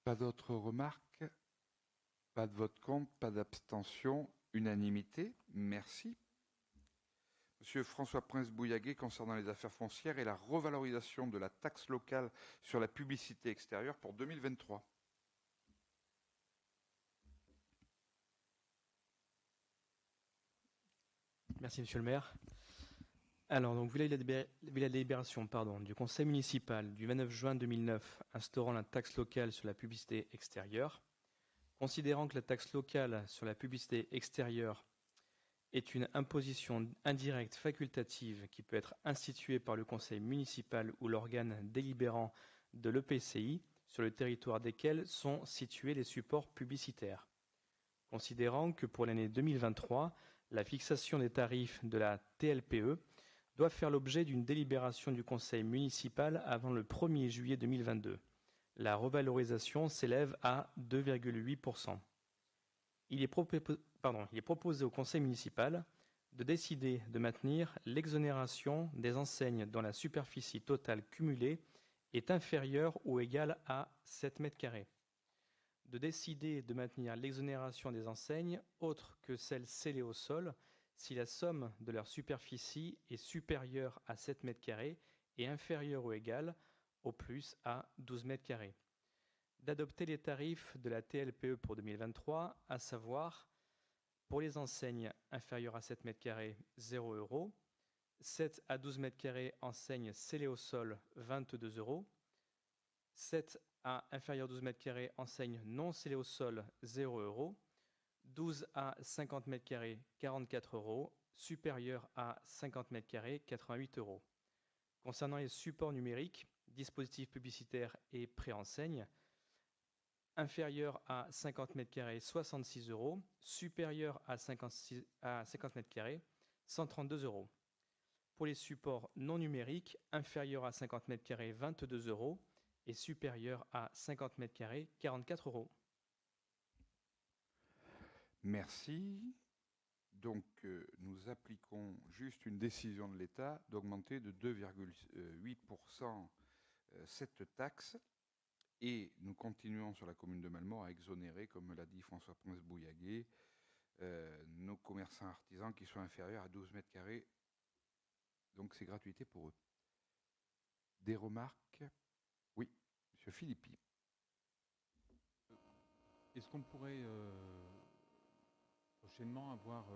Pas d'autres remarques? Pas de vote contre, pas d'abstention, unanimité. Merci. Monsieur François Prince-Bouillaguet, concernant les affaires foncières et la revalorisation de la taxe locale sur la publicité extérieure pour 2023. Merci, Monsieur le maire. Alors, donc, vu la délibération du Conseil municipal du 29 juin 2009 instaurant la taxe locale sur la publicité extérieure, considérant que la taxe locale sur la publicité extérieure est une imposition indirecte facultative qui peut être instituée par le conseil municipal ou l'organe délibérant de l'EPCI sur le territoire desquels sont situés les supports publicitaires. Considérant que pour l'année 2023, la fixation des tarifs de la TLPE doit faire l'objet d'une délibération du conseil municipal avant le 1er juillet 2022. La revalorisation s'élève à 2,8%. Il est proposé au conseil municipal de décider de maintenir l'exonération des enseignes dont la superficie totale cumulée est inférieure ou égale à 7 mètres carrés. De décider de maintenir l'exonération des enseignes autres que celles scellées au sol si la somme de leur superficie est supérieure à 7 mètres carrés et inférieure ou égale au plus à 12 mètres carrés. D'adopter les tarifs de la TLPE pour 2023, à savoir pour les enseignes inférieures à 7 mètres carrés, 0 €, 7 à 12 mètres carrés enseignes scellées au sol, 22 €, 7 à inférieur 12 mètres carrés enseignes non scellées au sol, 0 €, 12 à 50 mètres carrés, 44 €, supérieur à 50 mètres carrés, 88 €. Concernant les supports numériques, dispositifs publicitaires et préenseignes, inférieur à 50 mètres carrés, 66 €, supérieur à 50 mètres carrés, 132 €. Pour les supports non numériques, inférieur à 50 mètres carrés, 22 € et supérieur à 50 mètres carrés, 44 €. Merci. Donc, nous appliquons juste une décision de l'État d'augmenter de 2,8% cette taxe. Et nous continuons sur la commune de Malmort à exonérer, comme l'a dit François Prince-Bouillaguet, nos commerçants artisans qui sont inférieurs à 12 mètres carrés. Donc, c'est gratuité pour eux. Des remarques? Oui, Monsieur Philippi. Est-ce qu'on pourrait prochainement avoir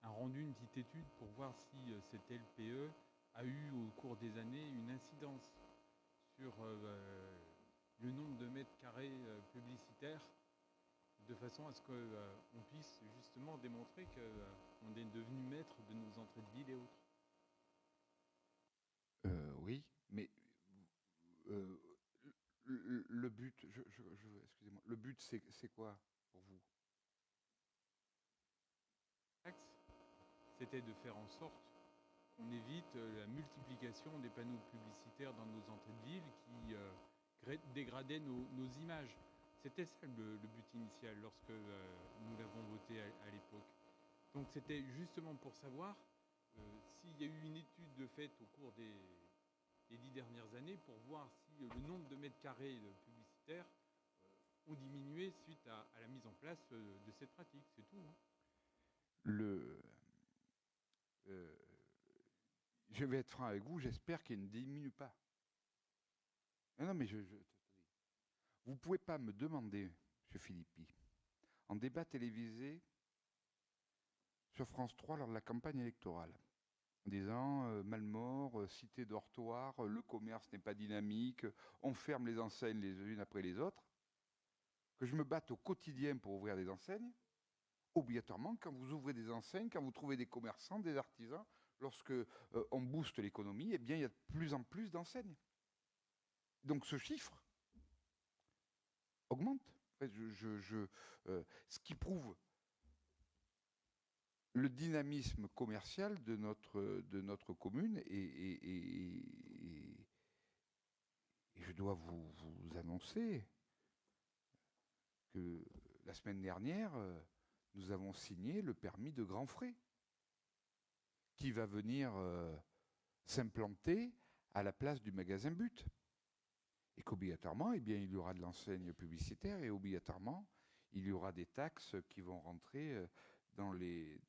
un rendu, une petite étude pour voir si cette LPE a eu au cours des années une incidence sur le nombre de mètres carrés publicitaires, de façon à ce qu'on puisse justement démontrer qu'on est devenu maître de nos entrées de ville et autres. Oui, mais le but, excusez-moi, le but c'est quoi pour vous? C'était de faire en sorte qu'on évite la multiplication des panneaux publicitaires dans nos entrées de ville qui dégradaient nos images. C'était ça le but initial lorsque nous l'avons voté à l'époque. Donc c'était justement pour savoir s'il y a eu une étude de fait au cours les 10 dernières années pour voir si le nombre de mètres carrés publicitaires ont diminué suite à la mise en place de cette pratique. C'est tout. Je vais être franc avec vous, j'espère qu'il ne diminue pas. Non, mais vous ne pouvez pas me demander, M. Philippi, en débat télévisé sur France 3 lors de la campagne électorale, en disant Malmort, cité dortoir, le commerce n'est pas dynamique, on ferme les enseignes les unes après les autres, que je me batte au quotidien pour ouvrir des enseignes. Obligatoirement, quand vous ouvrez des enseignes, quand vous trouvez des commerçants, des artisans, lorsque on booste l'économie, eh bien, il y a de plus en plus d'enseignes. Donc ce chiffre augmente. Ce qui prouve le dynamisme commercial de notre commune. Et je dois vous annoncer que la semaine dernière, nous avons signé le permis de grand frais qui va venir s'implanter à la place du magasin But. Et qu'obligatoirement, eh bien, il y aura de l'enseigne publicitaire et obligatoirement, il y aura des taxes qui vont rentrer dans les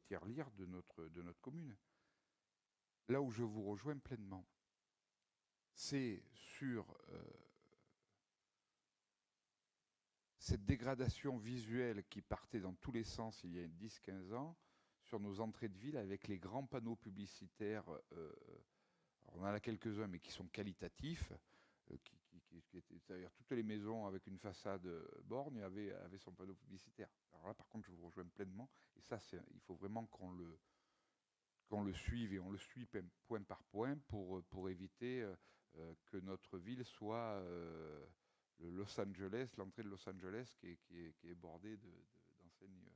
tirelires de notre commune. Là où je vous rejoins pleinement, c'est sur cette dégradation visuelle qui partait dans tous les sens il y a 10-15 ans, sur nos entrées de ville avec les grands panneaux publicitaires, on en a quelques-uns mais qui sont qualitatifs, c'est-à-dire toutes les maisons avec une façade borgne avaient son panneau publicitaire. Alors là par contre je vous rejoins pleinement, et ça il faut vraiment qu'on le suive, et on le suit point par point pour éviter que notre ville soit le Los Angeles, l'entrée de Los Angeles qui est bordée d'enseignes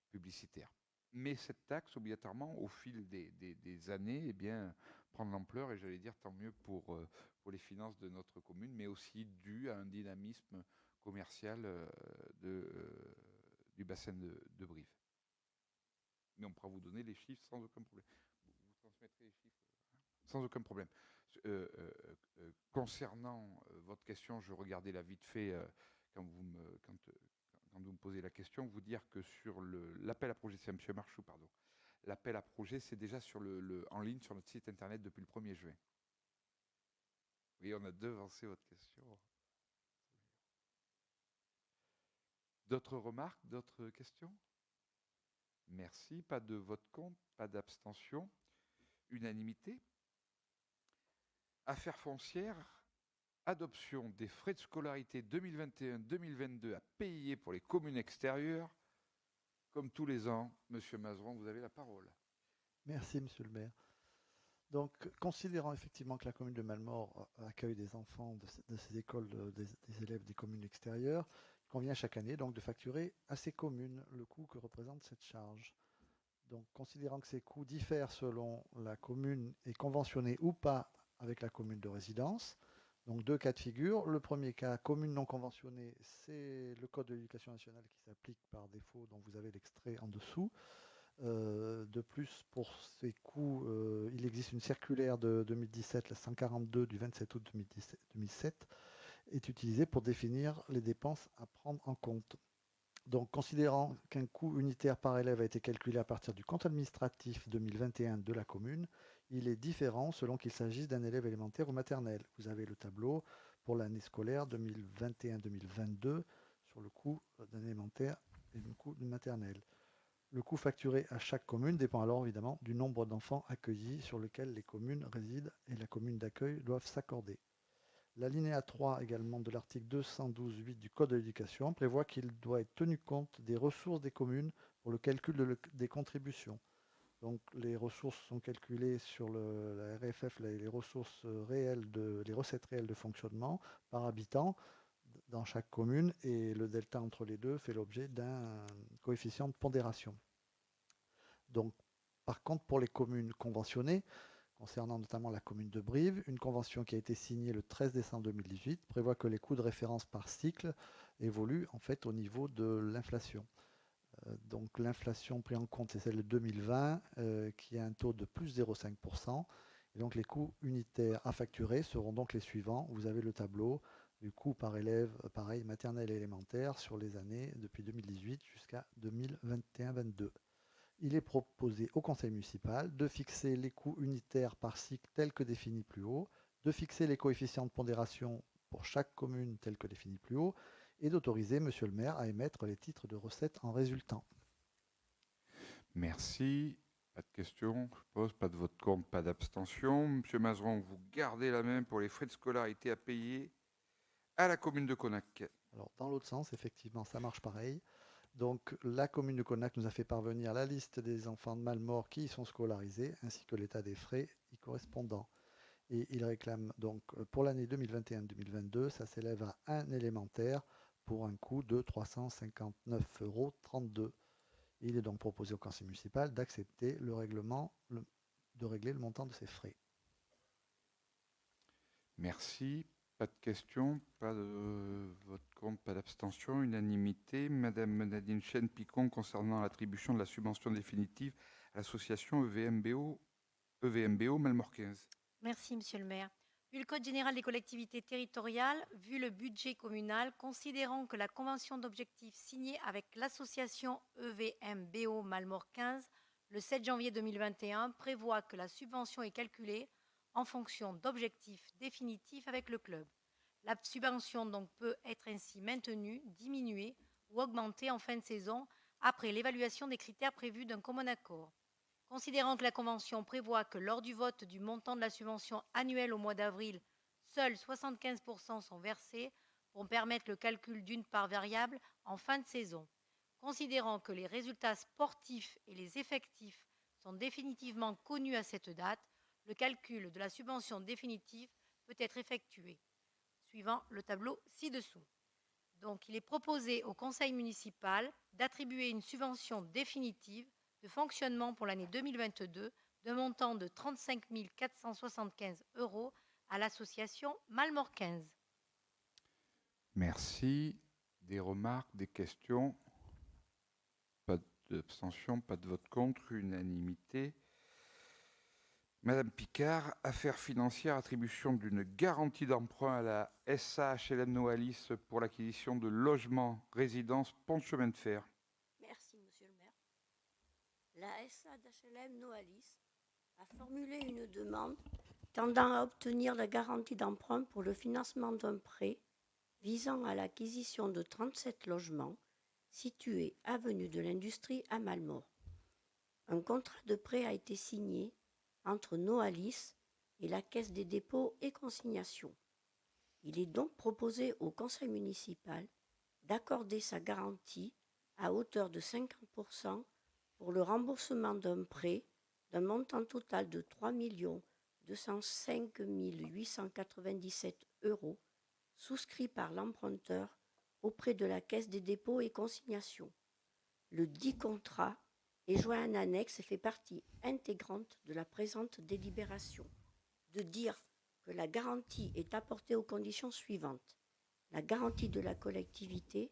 publicitaires. Mais cette taxe, obligatoirement, au fil des années, eh bien, prend de l'ampleur, et j'allais dire tant mieux pour les finances de notre commune, mais aussi dû à un dynamisme commercial du bassin de Brive. Mais on pourra vous donner les chiffres sans aucun problème. Vous transmettrez les chiffres sans aucun problème. Concernant votre question, je regardais là vite fait quand vous me posez la question, vous dire que sur l'appel à projet, c'est M. Marchou, pardon. L'appel à projet, c'est déjà en ligne sur notre site internet depuis le 1er juin. Oui, on a devancé votre question. D'autres remarques, d'autres questions? Merci. Pas de vote contre, pas d'abstention. Unanimité. Affaires foncières. Adoption des frais de scolarité 2021-2022 à payer pour les communes extérieures. Comme tous les ans, Monsieur Mazeron, vous avez la parole. Merci, Monsieur le maire. Donc, considérant effectivement que la commune de Malmort accueille des enfants de ces écoles, des élèves des communes extérieures, il convient chaque année donc de facturer à ces communes le coût que représente cette charge. Donc, considérant que ces coûts diffèrent selon la commune est conventionnée ou pas avec la commune de résidence, donc deux cas de figure. Le premier cas, commune non conventionnée, c'est le Code de l'éducation nationale qui s'applique par défaut, dont vous avez l'extrait en dessous. De plus, pour ces coûts, il existe une circulaire de 2017, la 142 du 27 août 2007, est utilisée pour définir les dépenses à prendre en compte. Donc, considérant qu'un coût unitaire par élève a été calculé à partir du compte administratif 2021 de la commune, il est différent selon qu'il s'agisse d'un élève élémentaire ou maternel. Vous avez le tableau pour l'année scolaire 2021-2022 sur le coût d'un élémentaire et le coût d'une maternelle. Le coût facturé à chaque commune dépend alors évidemment du nombre d'enfants accueillis sur lequel les communes résident et la commune d'accueil doivent s'accorder. L'alinéa 3 également de l'article 212.8 du Code de l'éducation prévoit qu'il doit être tenu compte des ressources des communes pour le calcul des contributions. Donc les ressources sont calculées sur la RFF, les ressources réelles, les recettes réelles de fonctionnement par habitant dans chaque commune, et le delta entre les deux fait l'objet d'un coefficient de pondération. Donc, par contre, pour les communes conventionnées, concernant notamment la commune de Brive, une convention qui a été signée le 13 décembre 2018 prévoit que les coûts de référence par cycle évoluent en fait au niveau de l'inflation. Donc l'inflation prise en compte, c'est celle de 2020 qui a un taux de plus 0,5%, Et donc les coûts unitaires à facturer seront donc les suivants. Vous avez le tableau du coût par élève, pareil, maternelle et élémentaire, sur les années depuis 2018 jusqu'à 2021-22. Il est proposé au conseil municipal de fixer les coûts unitaires par cycle tels que définis plus haut, de fixer les coefficients de pondération pour chaque commune tels que définis plus haut, et d'autoriser Monsieur le maire à émettre les titres de recettes en résultant. Merci. Pas de questions, je suppose, pas de vote contre, pas d'abstention. Monsieur Mazeron, vous gardez la main pour les frais de scolarité à payer à la commune de Connac. Alors, dans l'autre sens, effectivement, ça marche pareil. Donc, la commune de Connac nous a fait parvenir la liste des enfants de Malmort qui y sont scolarisés, ainsi que l'état des frais y correspondant. Et il réclame donc, pour l'année 2021-2022, ça s'élève à un élémentaire pour un coût de 359,32 €. Il est donc proposé au conseil municipal d'accepter de régler le montant de ces frais. Merci. Pas de questions, pas de vote contre, pas d'abstention. Unanimité. Madame Nadine Chêne-Picon concernant l'attribution de la subvention définitive à l'association EVMBO Malmort 15. Merci, Monsieur le maire. Vu le Code général des collectivités territoriales, vu le budget communal, considérant que la convention d'objectifs signée avec l'association EVMBO Malmort 15 le 7 janvier 2021 prévoit que la subvention est calculée en fonction d'objectifs définitifs avec le club. La subvention donc peut être ainsi maintenue, diminuée ou augmentée en fin de saison après l'évaluation des critères prévus d'un commun accord. Considérant que la Convention prévoit que lors du vote du montant de la subvention annuelle au mois d'avril, seuls 75% sont versés pour permettre le calcul d'une part variable en fin de saison. Considérant que les résultats sportifs et les effectifs sont définitivement connus à cette date, le calcul de la subvention définitive peut être effectué, suivant le tableau ci-dessous. Donc, il est proposé au conseil municipal d'attribuer une subvention définitive de fonctionnement pour l'année 2022 d'un montant de 35 475 € à l'association Malmort 15. Merci. Des remarques, des questions? Pas d'abstention, pas de vote contre, unanimité. Madame Picard, affaires financières, attribution d'une garantie d'emprunt à la SAHLM Noalis pour l'acquisition de logements, résidences, pont de chemin de fer. Merci, Monsieur le maire. La SAHLM Noalis a formulé une demande tendant à obtenir la garantie d'emprunt pour le financement d'un prêt visant à l'acquisition de 37 logements situés avenue de l'Industrie à Malmort. Un contrat de prêt a été signé entre Noalis et la Caisse des dépôts et consignations. Il est donc proposé au conseil municipal d'accorder sa garantie à hauteur de 50% pour le remboursement d'un prêt d'un montant total de 3 205 897 € souscrit par l'emprunteur auprès de la Caisse des dépôts et consignations. Le dit contrat est joint en annexe et fait partie intégrante de la présente délibération. De dire que la garantie est apportée aux conditions suivantes. La garantie de la collectivité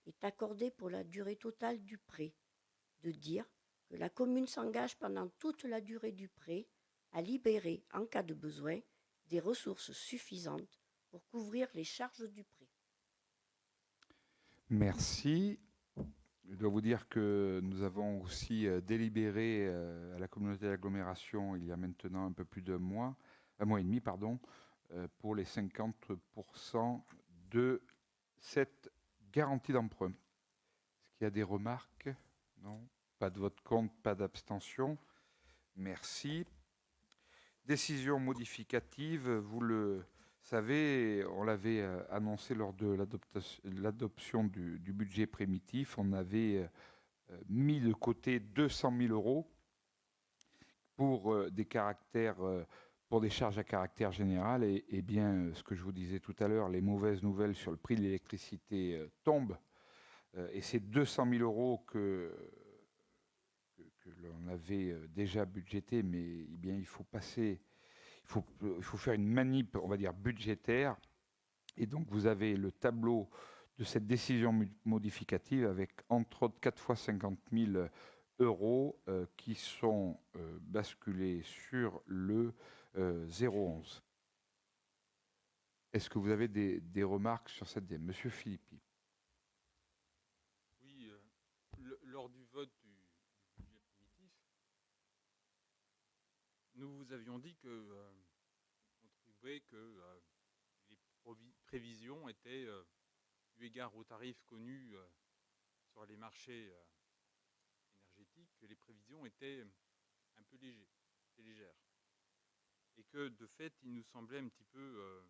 est accordée pour la durée totale du prêt. De dire que la commune s'engage pendant toute la durée du prêt à libérer, en cas de besoin, des ressources suffisantes pour couvrir les charges du prêt. Merci. Je dois vous dire que nous avons aussi délibéré à la communauté d'agglomération il y a maintenant un peu plus d'un mois et demi, pour les 50% de cette garantie d'emprunt. Est-ce qu'il y a des remarques? Non. Pas de vote contre, pas d'abstention. Merci. Décision modificative, vous le savez, on l'avait annoncé lors de l'adoption du budget primitif. On avait mis de côté 200 000 € pour des charges à caractère général. Et bien, ce que je vous disais tout à l'heure, les mauvaises nouvelles sur le prix de l'électricité tombent. Et ces 200 000 € que l'on avait déjà budgété, mais eh bien, il faut faire une manip, on va dire, budgétaire. Et donc, vous avez le tableau de cette décision modificative avec, entre autres, 4 fois 50 000 euros qui sont basculés sur le 011. Est-ce que vous avez des remarques sur cette dème? Monsieur Philippi. Oui, lors du vote du budget primitif, nous vous avions dit que on trouvait que les prévisions étaient, eu égard aux tarifs connus sur les marchés énergétiques, que les prévisions étaient un peu légères. Et que de fait, il nous semblait un petit peu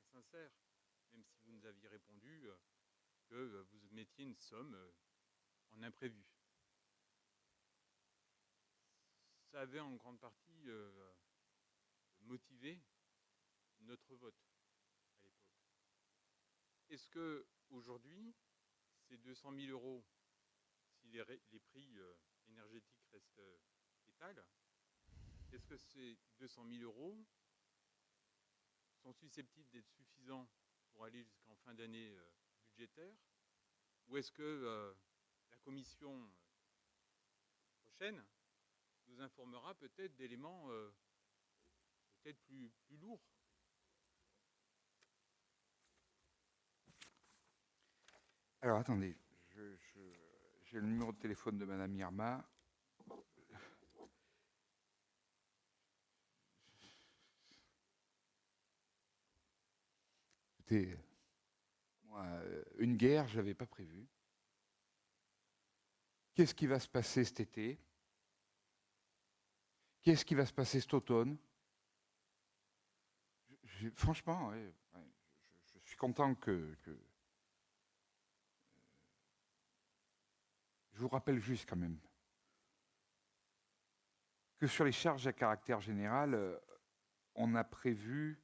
insincère, même si vous nous aviez répondu que vous mettiez une somme en imprévu. Ça avait en grande partie motivé notre vote à l'époque. Est-ce que aujourd'hui, ces 200 000 euros, si les prix énergétiques restent étals, est-ce que ces 200 000 euros sont susceptibles d'être suffisants pour aller jusqu'en fin d'année budgétaire, ou est-ce que la commission prochaine nous informera peut-être d'éléments peut-être plus lourds? Alors attendez, j'ai le numéro de téléphone de Madame Irma. Écoutez, moi, une guerre, je n'avais pas prévu. Qu'est-ce qui va se passer cet été? Qu'est-ce qui va se passer cet automne? Franchement, je suis content que je vous rappelle juste quand même que sur les charges à caractère général, on a prévu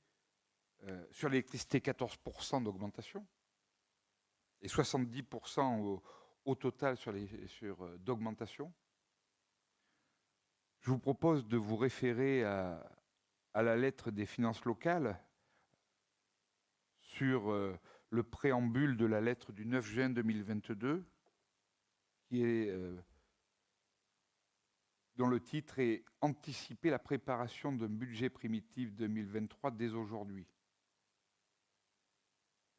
sur l'électricité 14% d'augmentation et 70% au total sur d'augmentation. Je vous propose de vous référer à la lettre des finances locales sur le préambule de la lettre du 9 juin 2022, dont le titre est « Anticiper la préparation d'un budget primitif 2023 dès aujourd'hui ».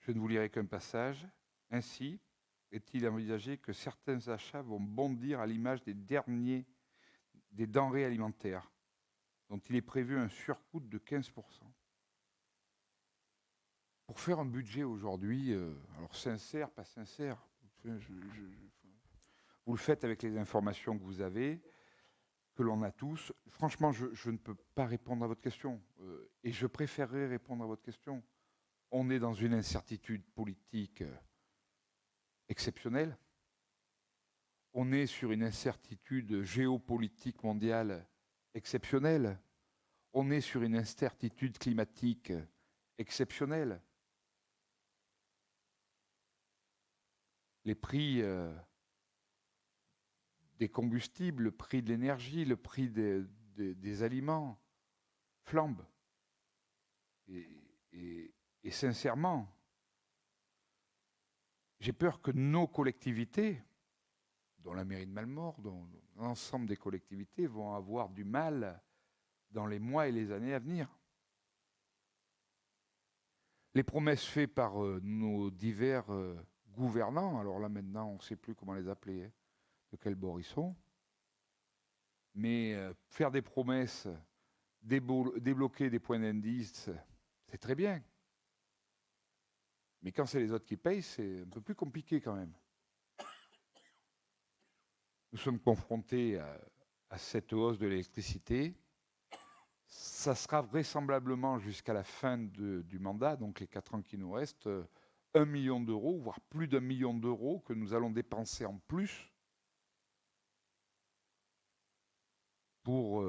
Je ne vous lirai qu'un passage. Ainsi, est-il envisagé que certains achats vont bondir à l'image des denrées alimentaires, dont il est prévu un surcoût de 15%. Pour faire un budget aujourd'hui, alors sincère, pas sincère, vous le faites avec les informations que vous avez, que l'on a tous. Franchement, je ne peux pas répondre à votre question, et je préférerais répondre à votre question. On est dans une incertitude politique exceptionnelle. On est sur une incertitude géopolitique mondiale exceptionnelle. On est sur une incertitude climatique exceptionnelle. Les prix des combustibles, le prix de l'énergie, le prix des aliments flambent. Et sincèrement, j'ai peur que nos collectivités, dont la mairie de Malmort, dont l'ensemble des collectivités, vont avoir du mal dans les mois et les années à venir. Les promesses faites par nos divers gouvernants, alors là maintenant on ne sait plus comment les appeler, de quel bord ils sont, mais faire des promesses, débloquer des points d'indice, c'est très bien. Mais quand c'est les autres qui payent, c'est un peu plus compliqué quand même. Nous sommes confrontés à cette hausse de l'électricité. Ça sera vraisemblablement jusqu'à la fin du mandat, donc les 4 ans qui nous restent, 1 million d'euros, voire plus d'1 million d'euros que nous allons dépenser en plus pour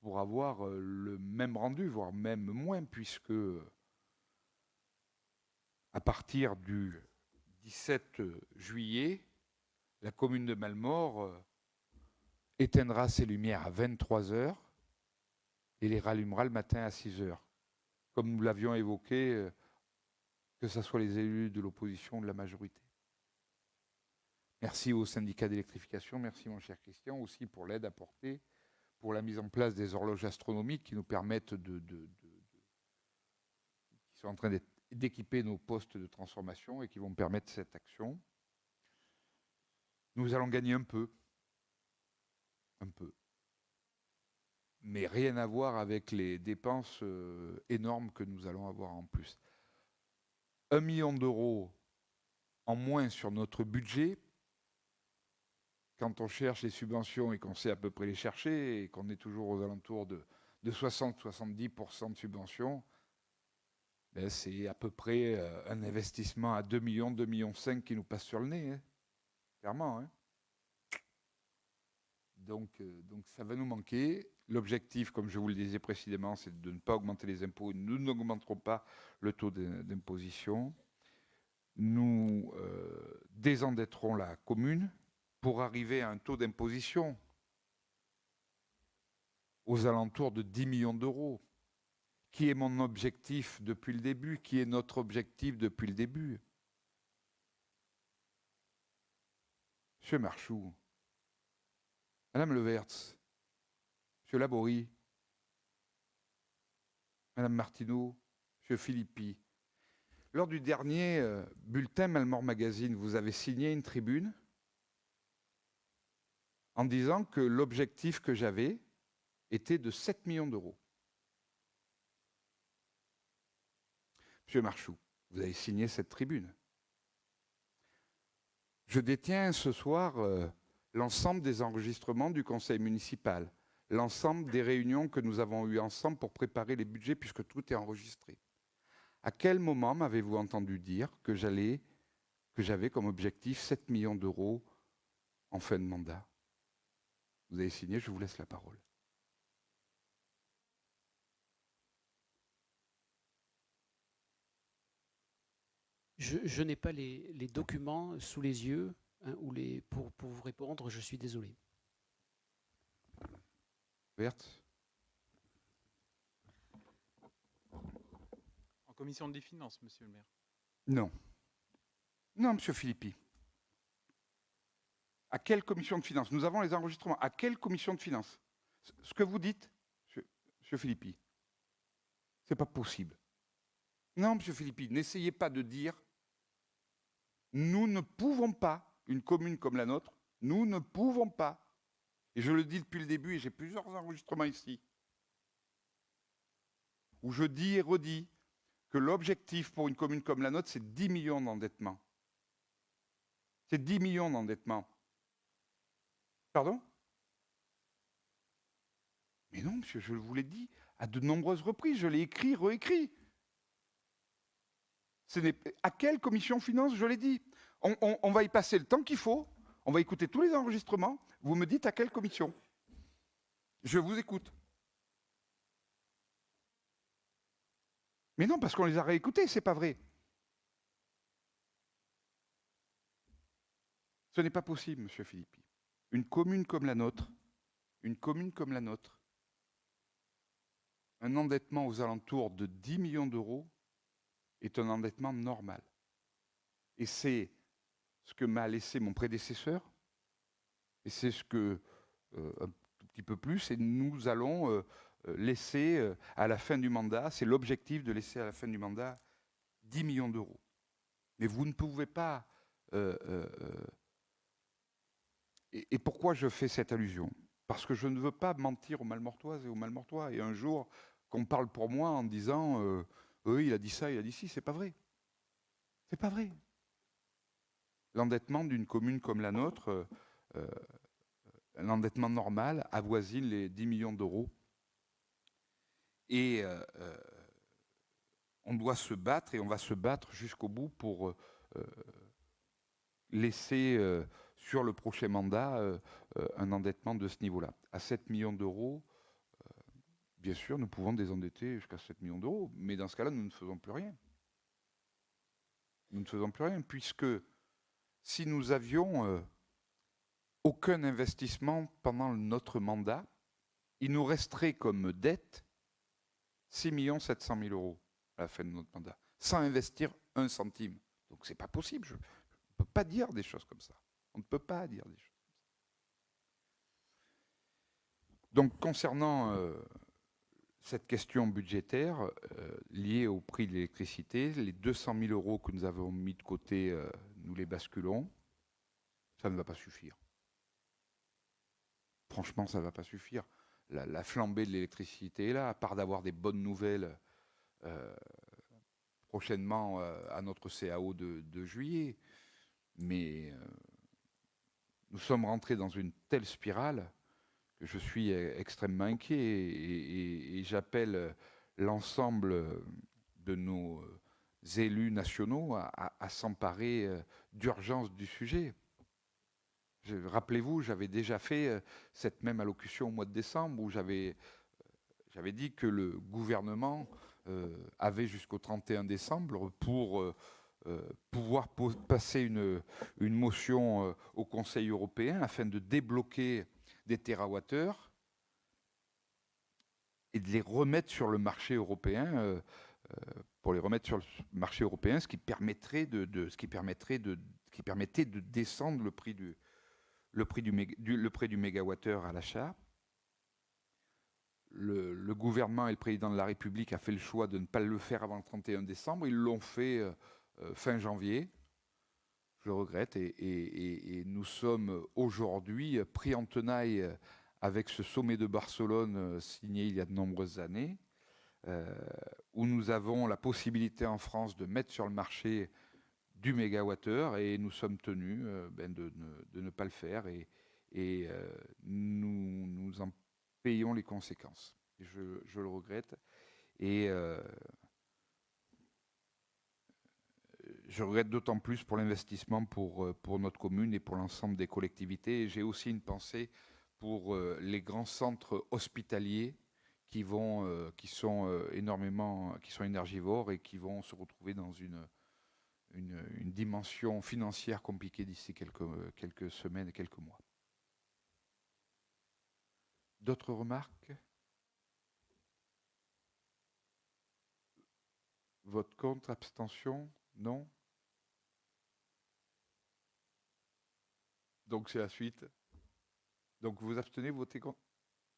avoir le même rendu, voire même moins, puisque à partir du 17 juillet, la commune de Malmort éteindra ses lumières à 23h et les rallumera le matin à 6h. Comme nous l'avions évoqué, que ce soit les élus de l'opposition ou de la majorité. Merci au syndicat d'électrification, merci mon cher Christian, aussi pour l'aide apportée, pour la mise en place des horloges astronomiques qui nous permettent qui sont en train d'équiper nos postes de transformation et qui vont permettre cette action. Nous allons gagner un peu, mais rien à voir avec les dépenses énormes que nous allons avoir en plus. 1 million d'euros en moins sur notre budget, quand on cherche les subventions et qu'on sait à peu près les chercher et qu'on est toujours aux alentours de 60-70% de subventions, ben c'est à peu près un investissement à 2 millions, 2,5 millions qui nous passe sur le nez, hein, clairement. Hein. Donc ça va nous manquer. L'objectif, comme je vous le disais précédemment, c'est de ne pas augmenter les impôts. Nous n'augmenterons pas le taux d'imposition. Nous désendetterons la commune pour arriver à un taux d'imposition aux alentours de 10 millions d'euros, qui est mon objectif depuis le début, qui est notre objectif depuis le début. Monsieur Marchou, Madame Levertz, Monsieur Laborie, Madame Martineau, Monsieur Philippi, lors du dernier bulletin Malmort Magazine, vous avez signé une tribune en disant que l'objectif que j'avais était de 7 millions d'euros. Monsieur Marchou, vous avez signé cette tribune. Je détiens ce soir l'ensemble des enregistrements du conseil municipal, l'ensemble des réunions que nous avons eues ensemble pour préparer les budgets, puisque tout est enregistré. À quel moment m'avez-vous entendu dire que j'avais comme objectif 7 millions d'euros en fin de mandat? Vous avez signé, je vous laisse la parole. Je n'ai pas les documents sous les yeux, hein, pour vous répondre, je suis désolé. Verte. En commission des finances, monsieur le maire. Non. Non, monsieur Philippi. À quelle commission de finances? Nous avons les enregistrements. À quelle commission de finances? Ce que vous dites, monsieur Philippi, c'est pas possible. Non, monsieur Philippi, n'essayez pas de dire nous ne pouvons pas, une commune comme la nôtre, nous ne pouvons pas. Et je le dis depuis le début, et j'ai plusieurs enregistrements ici, où je dis et redis que l'objectif pour une commune comme la nôtre, c'est 10 millions d'endettement. C'est 10 millions d'endettement. Pardon? Mais non, monsieur, je vous l'ai dit à de nombreuses reprises, je l'ai écrit, réécrit. À quelle commission finance, je l'ai dit. On va y passer le temps qu'il faut, on va écouter tous les enregistrements, vous me dites à quelle commission. Je vous écoute. Mais non, parce qu'on les a réécoutés, c'est pas vrai. Ce n'est pas possible, monsieur Philippi. Une commune comme la nôtre, un endettement aux alentours de 10 millions d'euros est un endettement normal. Et c'est ce que m'a laissé mon prédécesseur, et c'est ce que, un tout petit peu plus, et nous allons laisser à la fin du mandat, c'est l'objectif de laisser à la fin du mandat 10 millions d'euros. Mais vous ne pouvez pas... Et pourquoi je fais cette allusion? Parce que je ne veux pas mentir aux Malmortoises et aux Malmortois, et un jour qu'on parle pour moi en disant il a dit ça, il a dit ci, c'est pas vrai. C'est pas vrai. L'endettement d'une commune comme la nôtre, un endettement normal, avoisine les 10 millions d'euros. Et on doit se battre, et on va se battre jusqu'au bout pour laisser sur le prochain mandat un endettement de ce niveau-là. À 7 millions d'euros, bien sûr, nous pouvons désendetter jusqu'à 7 millions d'euros, mais dans ce cas-là, nous ne faisons plus rien. Nous ne faisons plus rien, puisque si nous avions aucun investissement pendant notre mandat, il nous resterait comme dette 6 700 000 euros à la fin de notre mandat, sans investir un centime. Donc c'est pas possible, je ne peux pas dire des choses comme ça. On ne peut pas dire des choses. Donc, concernant cette question budgétaire liée au prix de l'électricité, les 200 000 euros que nous avons mis de côté, nous les basculons. Ça ne va pas suffire. Franchement, ça ne va pas suffire. La flambée de l'électricité est là, à part d'avoir des bonnes nouvelles prochainement à notre CAO de juillet. Mais nous sommes rentrés dans une telle spirale que je suis extrêmement inquiet et j'appelle l'ensemble de nos élus nationaux à s'emparer d'urgence du sujet. Rappelez-vous, j'avais déjà fait cette même allocution au mois de décembre où j'avais dit que le gouvernement avait jusqu'au 31 décembre pour pouvoir passer une motion au Conseil européen afin de débloquer des térawattheures et de les remettre sur le marché européen, pour les remettre sur le marché européen, ce qui permettait de descendre le prix du mégawattheure à l'achat. Le gouvernement et le président de la République a fait le choix de ne pas le faire avant le 31 décembre. Ils l'ont fait fin janvier. Je le regrette. Et nous sommes aujourd'hui pris en tenaille avec ce sommet de Barcelone signé il y a de nombreuses années, où nous avons la possibilité en France de mettre sur le marché du mégawattheure et nous sommes tenus de ne pas le faire et nous en payons les conséquences. Et je le regrette et je regrette d'autant plus pour l'investissement pour notre commune et pour l'ensemble des collectivités. Et j'ai aussi une pensée pour les grands centres hospitaliers qui sont énergivores et qui vont se retrouver dans une dimension financière compliquée d'ici quelques semaines et quelques mois. D'autres remarques? Vote contre, abstention? Non? Donc c'est la suite. Donc vous abstenez, vous votez contre?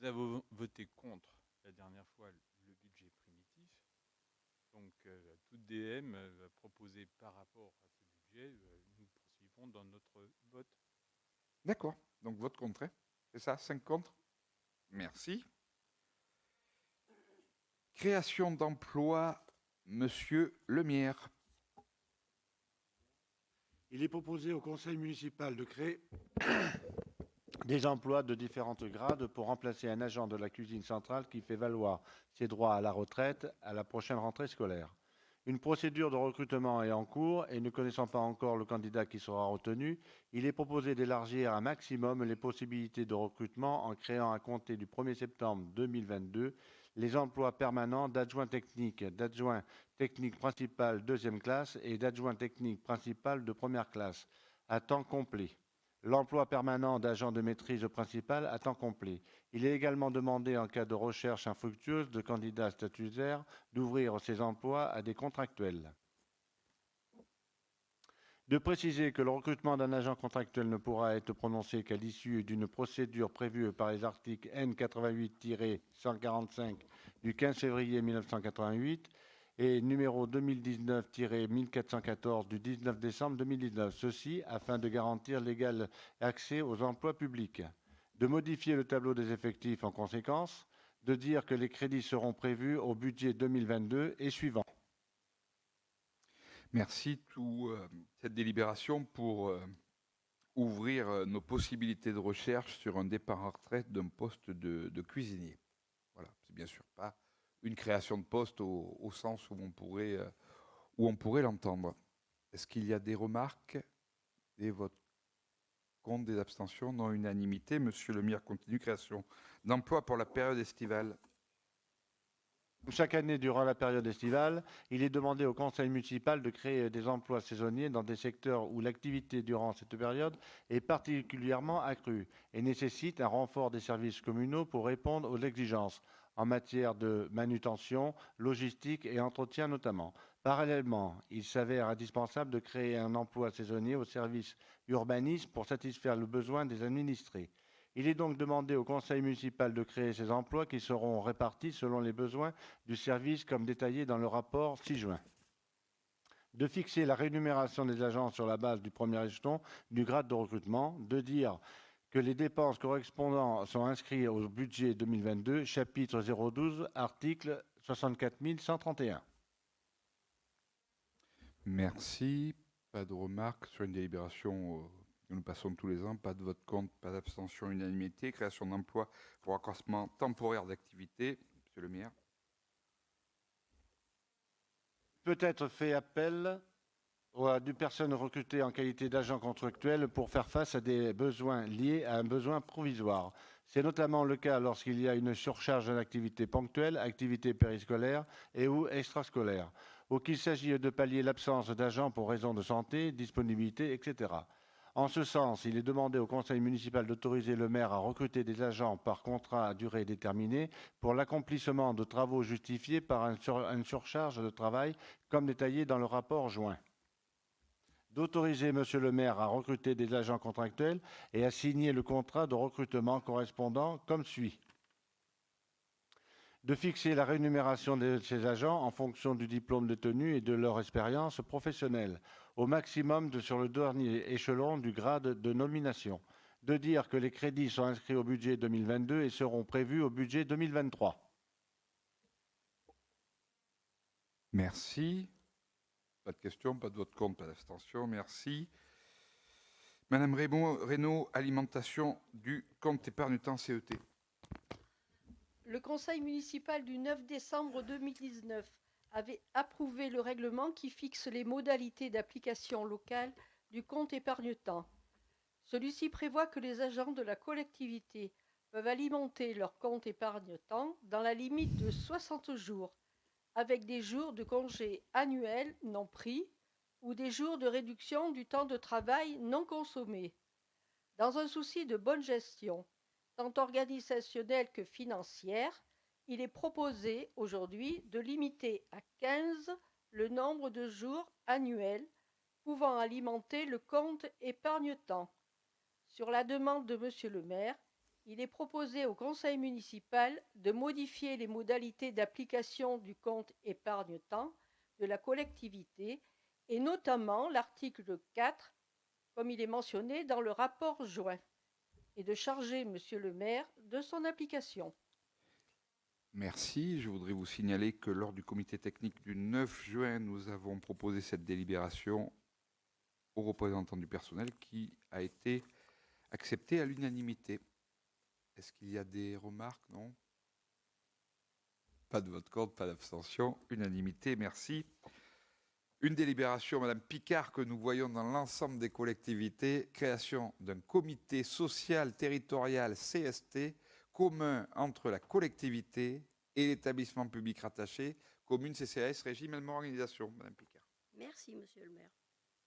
Nous avons voté contre la dernière fois le budget primitif. Donc toute DM proposée par rapport à ce budget, nous poursuivrons dans notre vote. D'accord. Donc vote contre. C'est ça, 5 contre? Merci. Création d'emplois, Monsieur Lemierre. Il est proposé au conseil municipal de créer des emplois de différentes grades pour remplacer un agent de la cuisine centrale qui fait valoir ses droits à la retraite à la prochaine rentrée scolaire. Une procédure de recrutement est en cours et ne connaissant pas encore le candidat qui sera retenu, il est proposé d'élargir un maximum les possibilités de recrutement en créant à compter du 1er septembre 2022 les emplois permanents d'adjoint technique principal deuxième classe et d'adjoint technique principal de première classe à temps complet. L'emploi permanent d'agent de maîtrise principal à temps complet. Il est également demandé, en cas de recherche infructueuse de candidats statutaires, d'ouvrir ces emplois à des contractuels. De préciser que le recrutement d'un agent contractuel ne pourra être prononcé qu'à l'issue d'une procédure prévue par les articles N88-145 du 15 février 1988 et numéro 2019-1414 du 19 décembre 2019, ceci afin de garantir l'égal accès aux emplois publics, de modifier le tableau des effectifs en conséquence, de dire que les crédits seront prévus au budget 2022 et suivant. Merci. Cette délibération pour ouvrir nos possibilités de recherche sur un départ en retraite d'un poste de cuisinier. Voilà, c'est bien sûr pas une création de poste au sens où on pourrait l'entendre. Est-ce qu'il y a des remarques, des votes contre, des abstentions? Non, unanimité. Monsieur Lemierre continue. Création d'emplois pour la période estivale. Chaque année, durant la période estivale, il est demandé au conseil municipal de créer des emplois saisonniers dans des secteurs où l'activité durant cette période est particulièrement accrue et nécessite un renfort des services communaux pour répondre aux exigences en matière de manutention, logistique et entretien notamment. Parallèlement, il s'avère indispensable de créer un emploi saisonnier au service urbanisme pour satisfaire le besoin des administrés. Il est donc demandé au conseil municipal de créer ces emplois qui seront répartis selon les besoins du service comme détaillé dans le rapport 6 juin. De fixer la rémunération des agents sur la base du premier échelon du grade de recrutement, de dire que les dépenses correspondantes sont inscrites au budget 2022, chapitre 012, article 64 131. Merci. Pas de remarques sur une délibération que nous passons tous les ans. Pas de vote contre, pas d'abstention, unanimité. Création d'emplois pour accroissement temporaire d'activité. Monsieur le maire. Peut être fait appel à des personnes recrutées en qualité d'agent contractuel pour faire face à des besoins liés à un besoin provisoire. C'est notamment le cas lorsqu'il y a une surcharge d'activité ponctuelle, activité périscolaire et ou extrascolaire, ou qu'il s'agit de pallier l'absence d'agents pour raison de santé, disponibilité, etc. En ce sens, il est demandé au conseil municipal d'autoriser le maire à recruter des agents par contrat à durée déterminée pour l'accomplissement de travaux justifiés par une surcharge de travail, comme détaillé dans le rapport joint. D'autoriser monsieur le maire à recruter des agents contractuels et à signer le contrat de recrutement correspondant comme suit. De fixer la rémunération de ces agents en fonction du diplôme détenu et de leur expérience professionnelle, au maximum sur le dernier échelon du grade de nomination. De dire que les crédits sont inscrits au budget 2022 et seront prévus au budget 2023. Merci. Pas de questions, pas de vote contre, pas d'abstention. Merci. Madame Reynaud, alimentation du compte épargne-temps CET. Le conseil municipal du 9 décembre 2019 avait approuvé le règlement qui fixe les modalités d'application locale du compte épargne-temps. Celui-ci prévoit que les agents de la collectivité peuvent alimenter leur compte épargne-temps dans la limite de 60 jours, avec des jours de congé annuels non pris ou des jours de réduction du temps de travail non consommé. Dans un souci de bonne gestion, tant organisationnelle que financière, il est proposé aujourd'hui de limiter à 15 le nombre de jours annuels pouvant alimenter le compte épargne-temps. Sur la demande de monsieur le maire, il est proposé au conseil municipal de modifier les modalités d'application du compte épargne-temps de la collectivité et notamment l'article 4, comme il est mentionné dans le rapport joint, et de charger monsieur le maire de son application. Merci. Je voudrais vous signaler que lors du comité technique du 9 juin, nous avons proposé cette délibération aux représentants du personnel qui a été acceptée à l'unanimité. Est-ce qu'il y a des remarques? Non. Pas de vote contre, pas d'abstention. Unanimité, merci. Une délibération, Madame Picard, que nous voyons dans l'ensemble des collectivités. Création d'un comité social territorial CST commun entre la collectivité et l'établissement public rattaché, commune, CCAS, régime, même organisation. Madame Picard. Merci, monsieur le maire.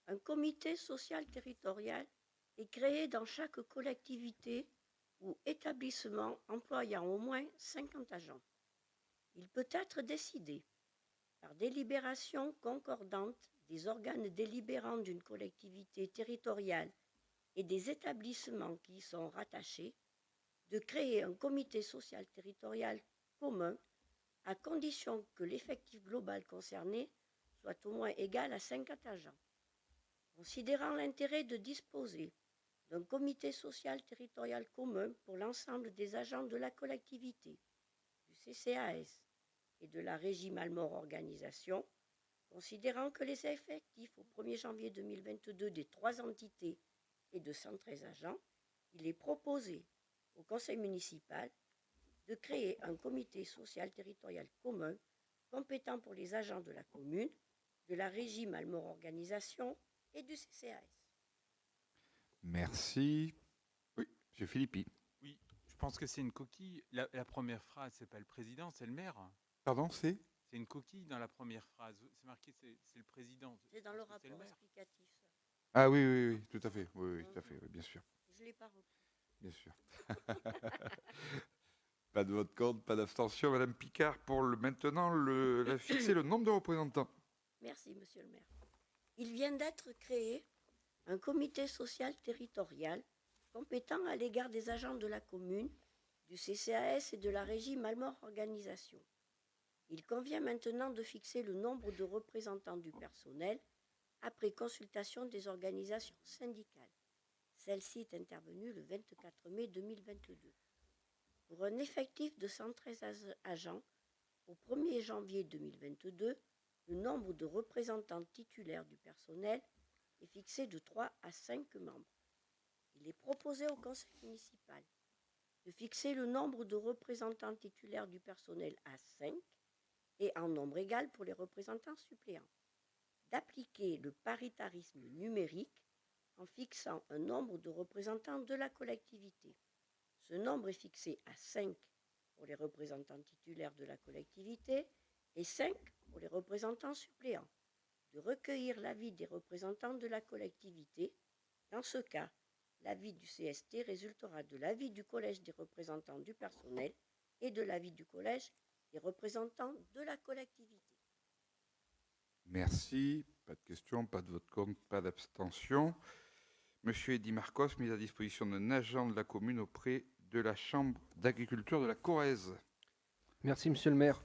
Un comité social territorial est créé dans chaque collectivité ou établissement employant au moins 50 agents. Il peut être décidé par délibération concordante des organes délibérants d'une collectivité territoriale et des établissements qui y sont rattachés de créer un comité social territorial commun à condition que l'effectif global concerné soit au moins égal à 50 agents. Considérant l'intérêt de disposer d'un comité social territorial commun pour l'ensemble des agents de la collectivité, du CCAS et de la Régie Malmort Organisation, considérant que les effectifs au 1er janvier 2022 des 3 entités est de 113 agents, il est proposé au conseil municipal de créer un comité social territorial commun compétent pour les agents de la commune, de la Régie Malmort Organisation et du CCAS. Merci. Oui, M. Philippi. Oui, je pense que c'est une coquille. La première phrase, c'est pas le président, c'est le maire. Pardon, c'est une coquille dans la première phrase. C'est marqué, c'est le président. C'est dans le rapport explicatif. Ça. Ah oui, oui, oui, tout à fait. Oui, oui, tout à fait, oui, bien sûr. Je ne l'ai pas repris. Bien sûr. Pas de vote contre, pas d'abstention. Madame Picard, pour maintenant fixer le nombre de représentants. Merci, monsieur le maire. Il vient d'être créé un comité social territorial compétent à l'égard des agents de la commune, du CCAS et de la régie Malmort Organisation. Il convient maintenant de fixer le nombre de représentants du personnel après consultation des organisations syndicales. Celle-ci est intervenue le 24 mai 2022. Pour un effectif de 113 agents, au 1er janvier 2022, le nombre de représentants titulaires du personnel est fixé de 3 à 5 membres. Il est proposé au conseil municipal de fixer le nombre de représentants titulaires du personnel à 5 et en nombre égal pour les représentants suppléants, d'appliquer le paritarisme numérique en fixant un nombre de représentants de la collectivité. Ce nombre est fixé à 5 pour les représentants titulaires de la collectivité et 5 pour les représentants suppléants, de recueillir l'avis des représentants de la collectivité. Dans ce cas, l'avis du CST résultera de l'avis du collège des représentants du personnel et de l'avis du collège des représentants de la collectivité. Merci. Pas de questions, pas de vote contre, pas d'abstention. Monsieur Eddy Marcos, mise à disposition d'un agent de la commune auprès de la Chambre d'agriculture de la Corrèze. Merci, monsieur le maire.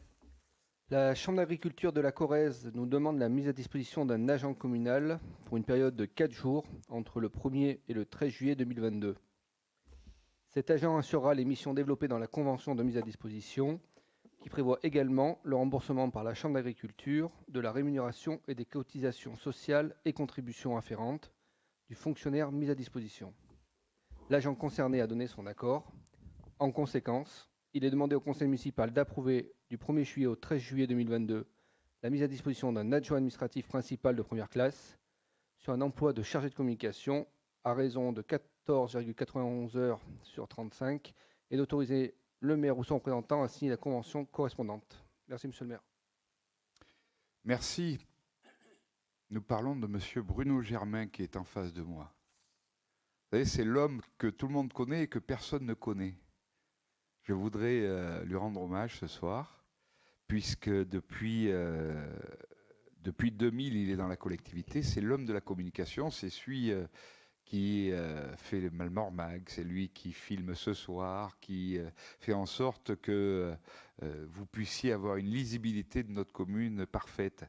La Chambre d'agriculture de la Corrèze nous demande la mise à disposition d'un agent communal pour une période de 4 jours entre le 1er et le 13 juillet 2022. Cet agent assurera les missions développées dans la convention de mise à disposition qui prévoit également le remboursement par la Chambre d'agriculture de la rémunération et des cotisations sociales et contributions afférentes du fonctionnaire mis à disposition. L'agent concerné a donné son accord. En conséquence, il est demandé au conseil municipal d'approuver du 1er juillet au 13 juillet 2022 la mise à disposition d'un adjoint administratif principal de première classe sur un emploi de chargé de communication à raison de 14,91 heures sur 35 et d'autoriser le maire ou son représentant à signer la convention correspondante. Merci, monsieur le maire. Merci. Nous parlons de monsieur Bruno Germain qui est en face de moi. Vous savez, c'est l'homme que tout le monde connaît et que personne ne connaît. Je voudrais lui rendre hommage ce soir, puisque depuis 2000, il est dans la collectivité. C'est l'homme de la communication, c'est celui qui fait le Malmort Mag, c'est lui qui filme ce soir, qui fait en sorte que vous puissiez avoir une lisibilité de notre commune parfaite.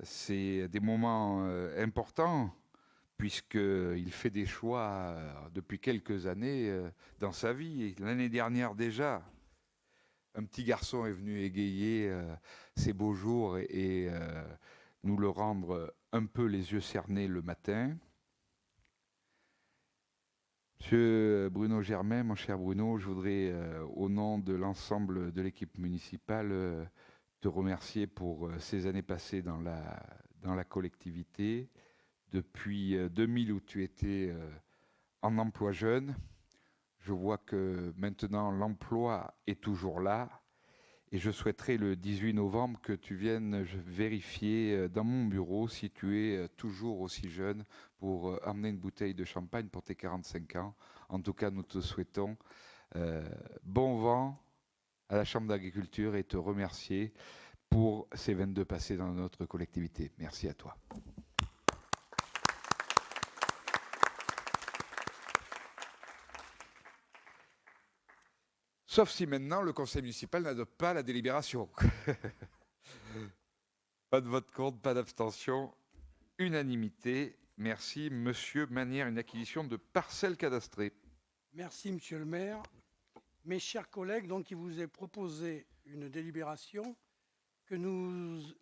C'est des moments importants, puisqu'il fait des choix depuis quelques années dans sa vie. L'année dernière déjà, un petit garçon est venu égayer ces beaux jours et nous le rendre un peu les yeux cernés le matin. Monsieur Bruno Germain, mon cher Bruno, je voudrais, au nom de l'ensemble de l'équipe municipale, te remercier pour ces années passées dans la collectivité. Depuis 2000 où tu étais en emploi jeune, je vois que maintenant l'emploi est toujours là et je souhaiterais le 18 novembre que tu viennes vérifier dans mon bureau si tu es toujours aussi jeune pour emmener une bouteille de champagne pour tes 45 ans. En tout cas, nous te souhaitons bon vent à la Chambre d'agriculture et te remercier pour ces 22 passés dans notre collectivité. Merci à toi. Sauf si maintenant le conseil municipal n'adopte pas la délibération. Pas de vote contre, pas d'abstention. Unanimité. Merci. Monsieur Manière, une acquisition de parcelles cadastrées. Merci, monsieur le maire. Mes chers collègues, donc il vous est proposé une délibération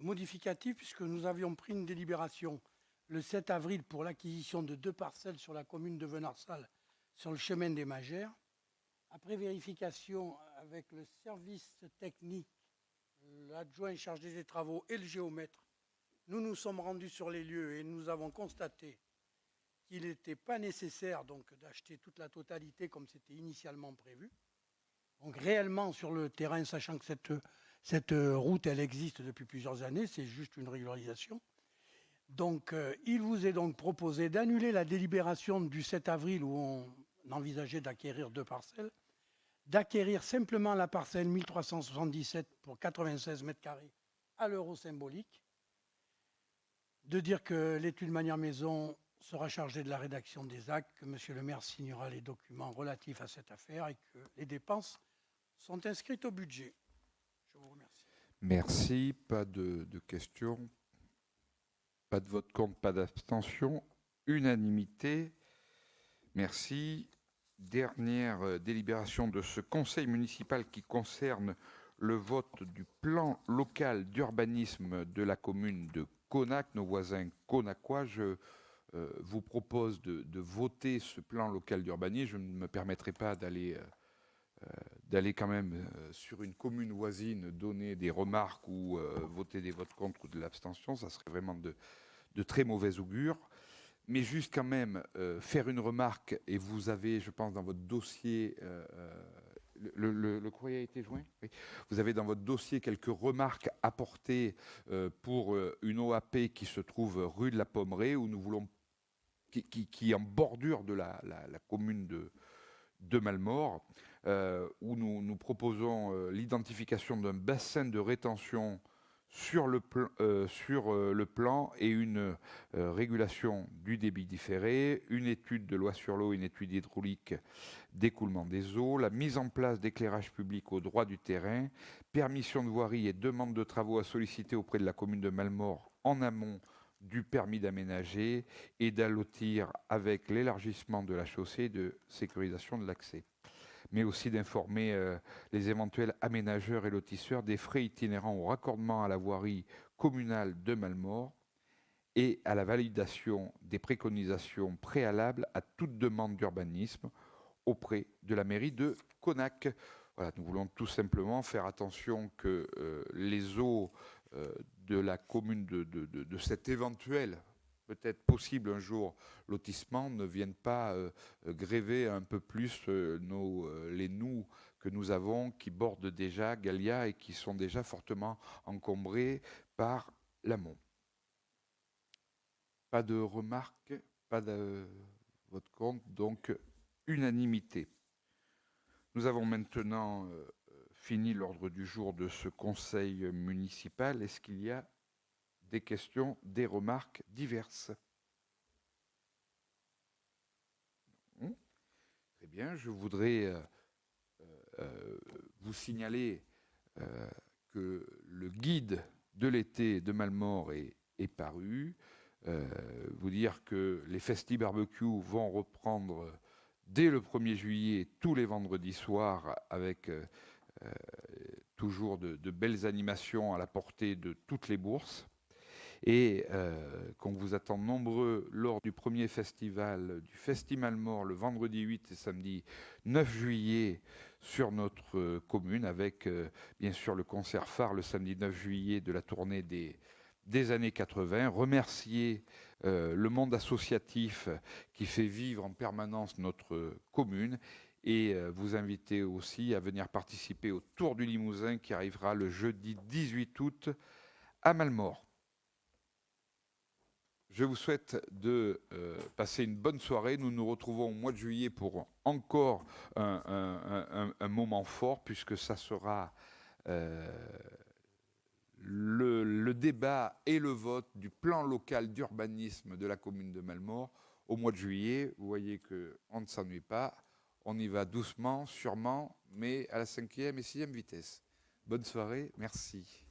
modificative, puisque nous avions pris une délibération le 7 avril pour l'acquisition de 2 parcelles sur la commune de Venarsal, sur le chemin des Magères. Après vérification avec le service technique, l'adjoint chargé des travaux et le géomètre, nous nous sommes rendus sur les lieux et nous avons constaté qu'il n'était pas nécessaire donc d'acheter toute la totalité comme c'était initialement prévu. Donc réellement sur le terrain, sachant que cette route elle existe depuis plusieurs années, c'est juste une régularisation. Donc il vous est donc proposé d'annuler la délibération du 7 avril où on envisageait d'acquérir 2 parcelles, d'acquérir simplement la parcelle 1377 pour 96 mètres carrés à l'euro symbolique de dire que l'étude manière maison sera chargée de la rédaction des actes, que monsieur le maire signera les documents relatifs à cette affaire et que les dépenses sont inscrites au budget. Je vous remercie. Merci. Pas de questions. Pas de vote contre, pas d'abstention. Unanimité. Merci. Dernière délibération de ce conseil municipal qui concerne le vote du plan local d'urbanisme de la commune de Conac, nos voisins conacois. Je vous propose de voter ce plan local d'urbanisme. Je ne me permettrai pas d'aller quand même sur une commune voisine donner des remarques ou voter des votes contre ou de l'abstention. Ça serait vraiment de très mauvais augure. Mais juste quand même faire une remarque, et vous avez, je pense, dans votre dossier, le courrier a été joint, oui. Vous avez dans votre dossier quelques remarques apportées pour une OAP qui se trouve rue de la Pommeraye, où nous voulons, qui est en bordure de la commune de Malmort, où nous proposons l'identification d'un bassin de rétention sur le plan et une régulation du débit différé, une étude de loi sur l'eau, une étude hydraulique d'écoulement des eaux, la mise en place d'éclairage public au droit du terrain, permission de voirie et demande de travaux à solliciter auprès de la commune de Malmort en amont du permis d'aménager et d'allotir avec l'élargissement de la chaussée et de sécurisation de l'accès, mais aussi d'informer les éventuels aménageurs et lotisseurs des frais itinérants au raccordement à la voirie communale de Malmort et à la validation des préconisations préalables à toute demande d'urbanisme auprès de la mairie de Conac. Voilà, nous voulons tout simplement faire attention que les eaux de la commune de cet éventuel peut-être possible un jour lotissement ne viennent pas gréver un peu plus les nous que nous avons qui bordent déjà Gallia et qui sont déjà fortement encombrés par l'amont. Pas de remarques, pas de vote contre, donc unanimité. Nous avons maintenant fini l'ordre du jour de ce conseil municipal. Est-ce qu'il y a des questions, des remarques diverses? Très bien, je voudrais vous signaler que le guide de l'été de Malmort est paru. Vous dire que les Festi Barbecue vont reprendre dès le 1er juillet tous les vendredis soirs avec toujours de belles animations à la portée de toutes les bourses. Et qu'on vous attend nombreux lors du premier festival du Festi Malmort le vendredi 8 et samedi 9 juillet sur notre commune avec bien sûr le concert phare le samedi 9 juillet de la tournée des années 80. Remercier le monde associatif qui fait vivre en permanence notre commune et vous inviter aussi à venir participer au Tour du Limousin qui arrivera le jeudi 18 août à Malmort. Je vous souhaite de passer une bonne soirée. Nous nous retrouvons au mois de juillet pour encore un moment fort, puisque ça sera le débat et le vote du plan local d'urbanisme de la commune de Malmort au mois de juillet. Vous voyez qu'on ne s'ennuie pas. On y va doucement, sûrement, mais à la 5e et 6e vitesse. Bonne soirée, merci.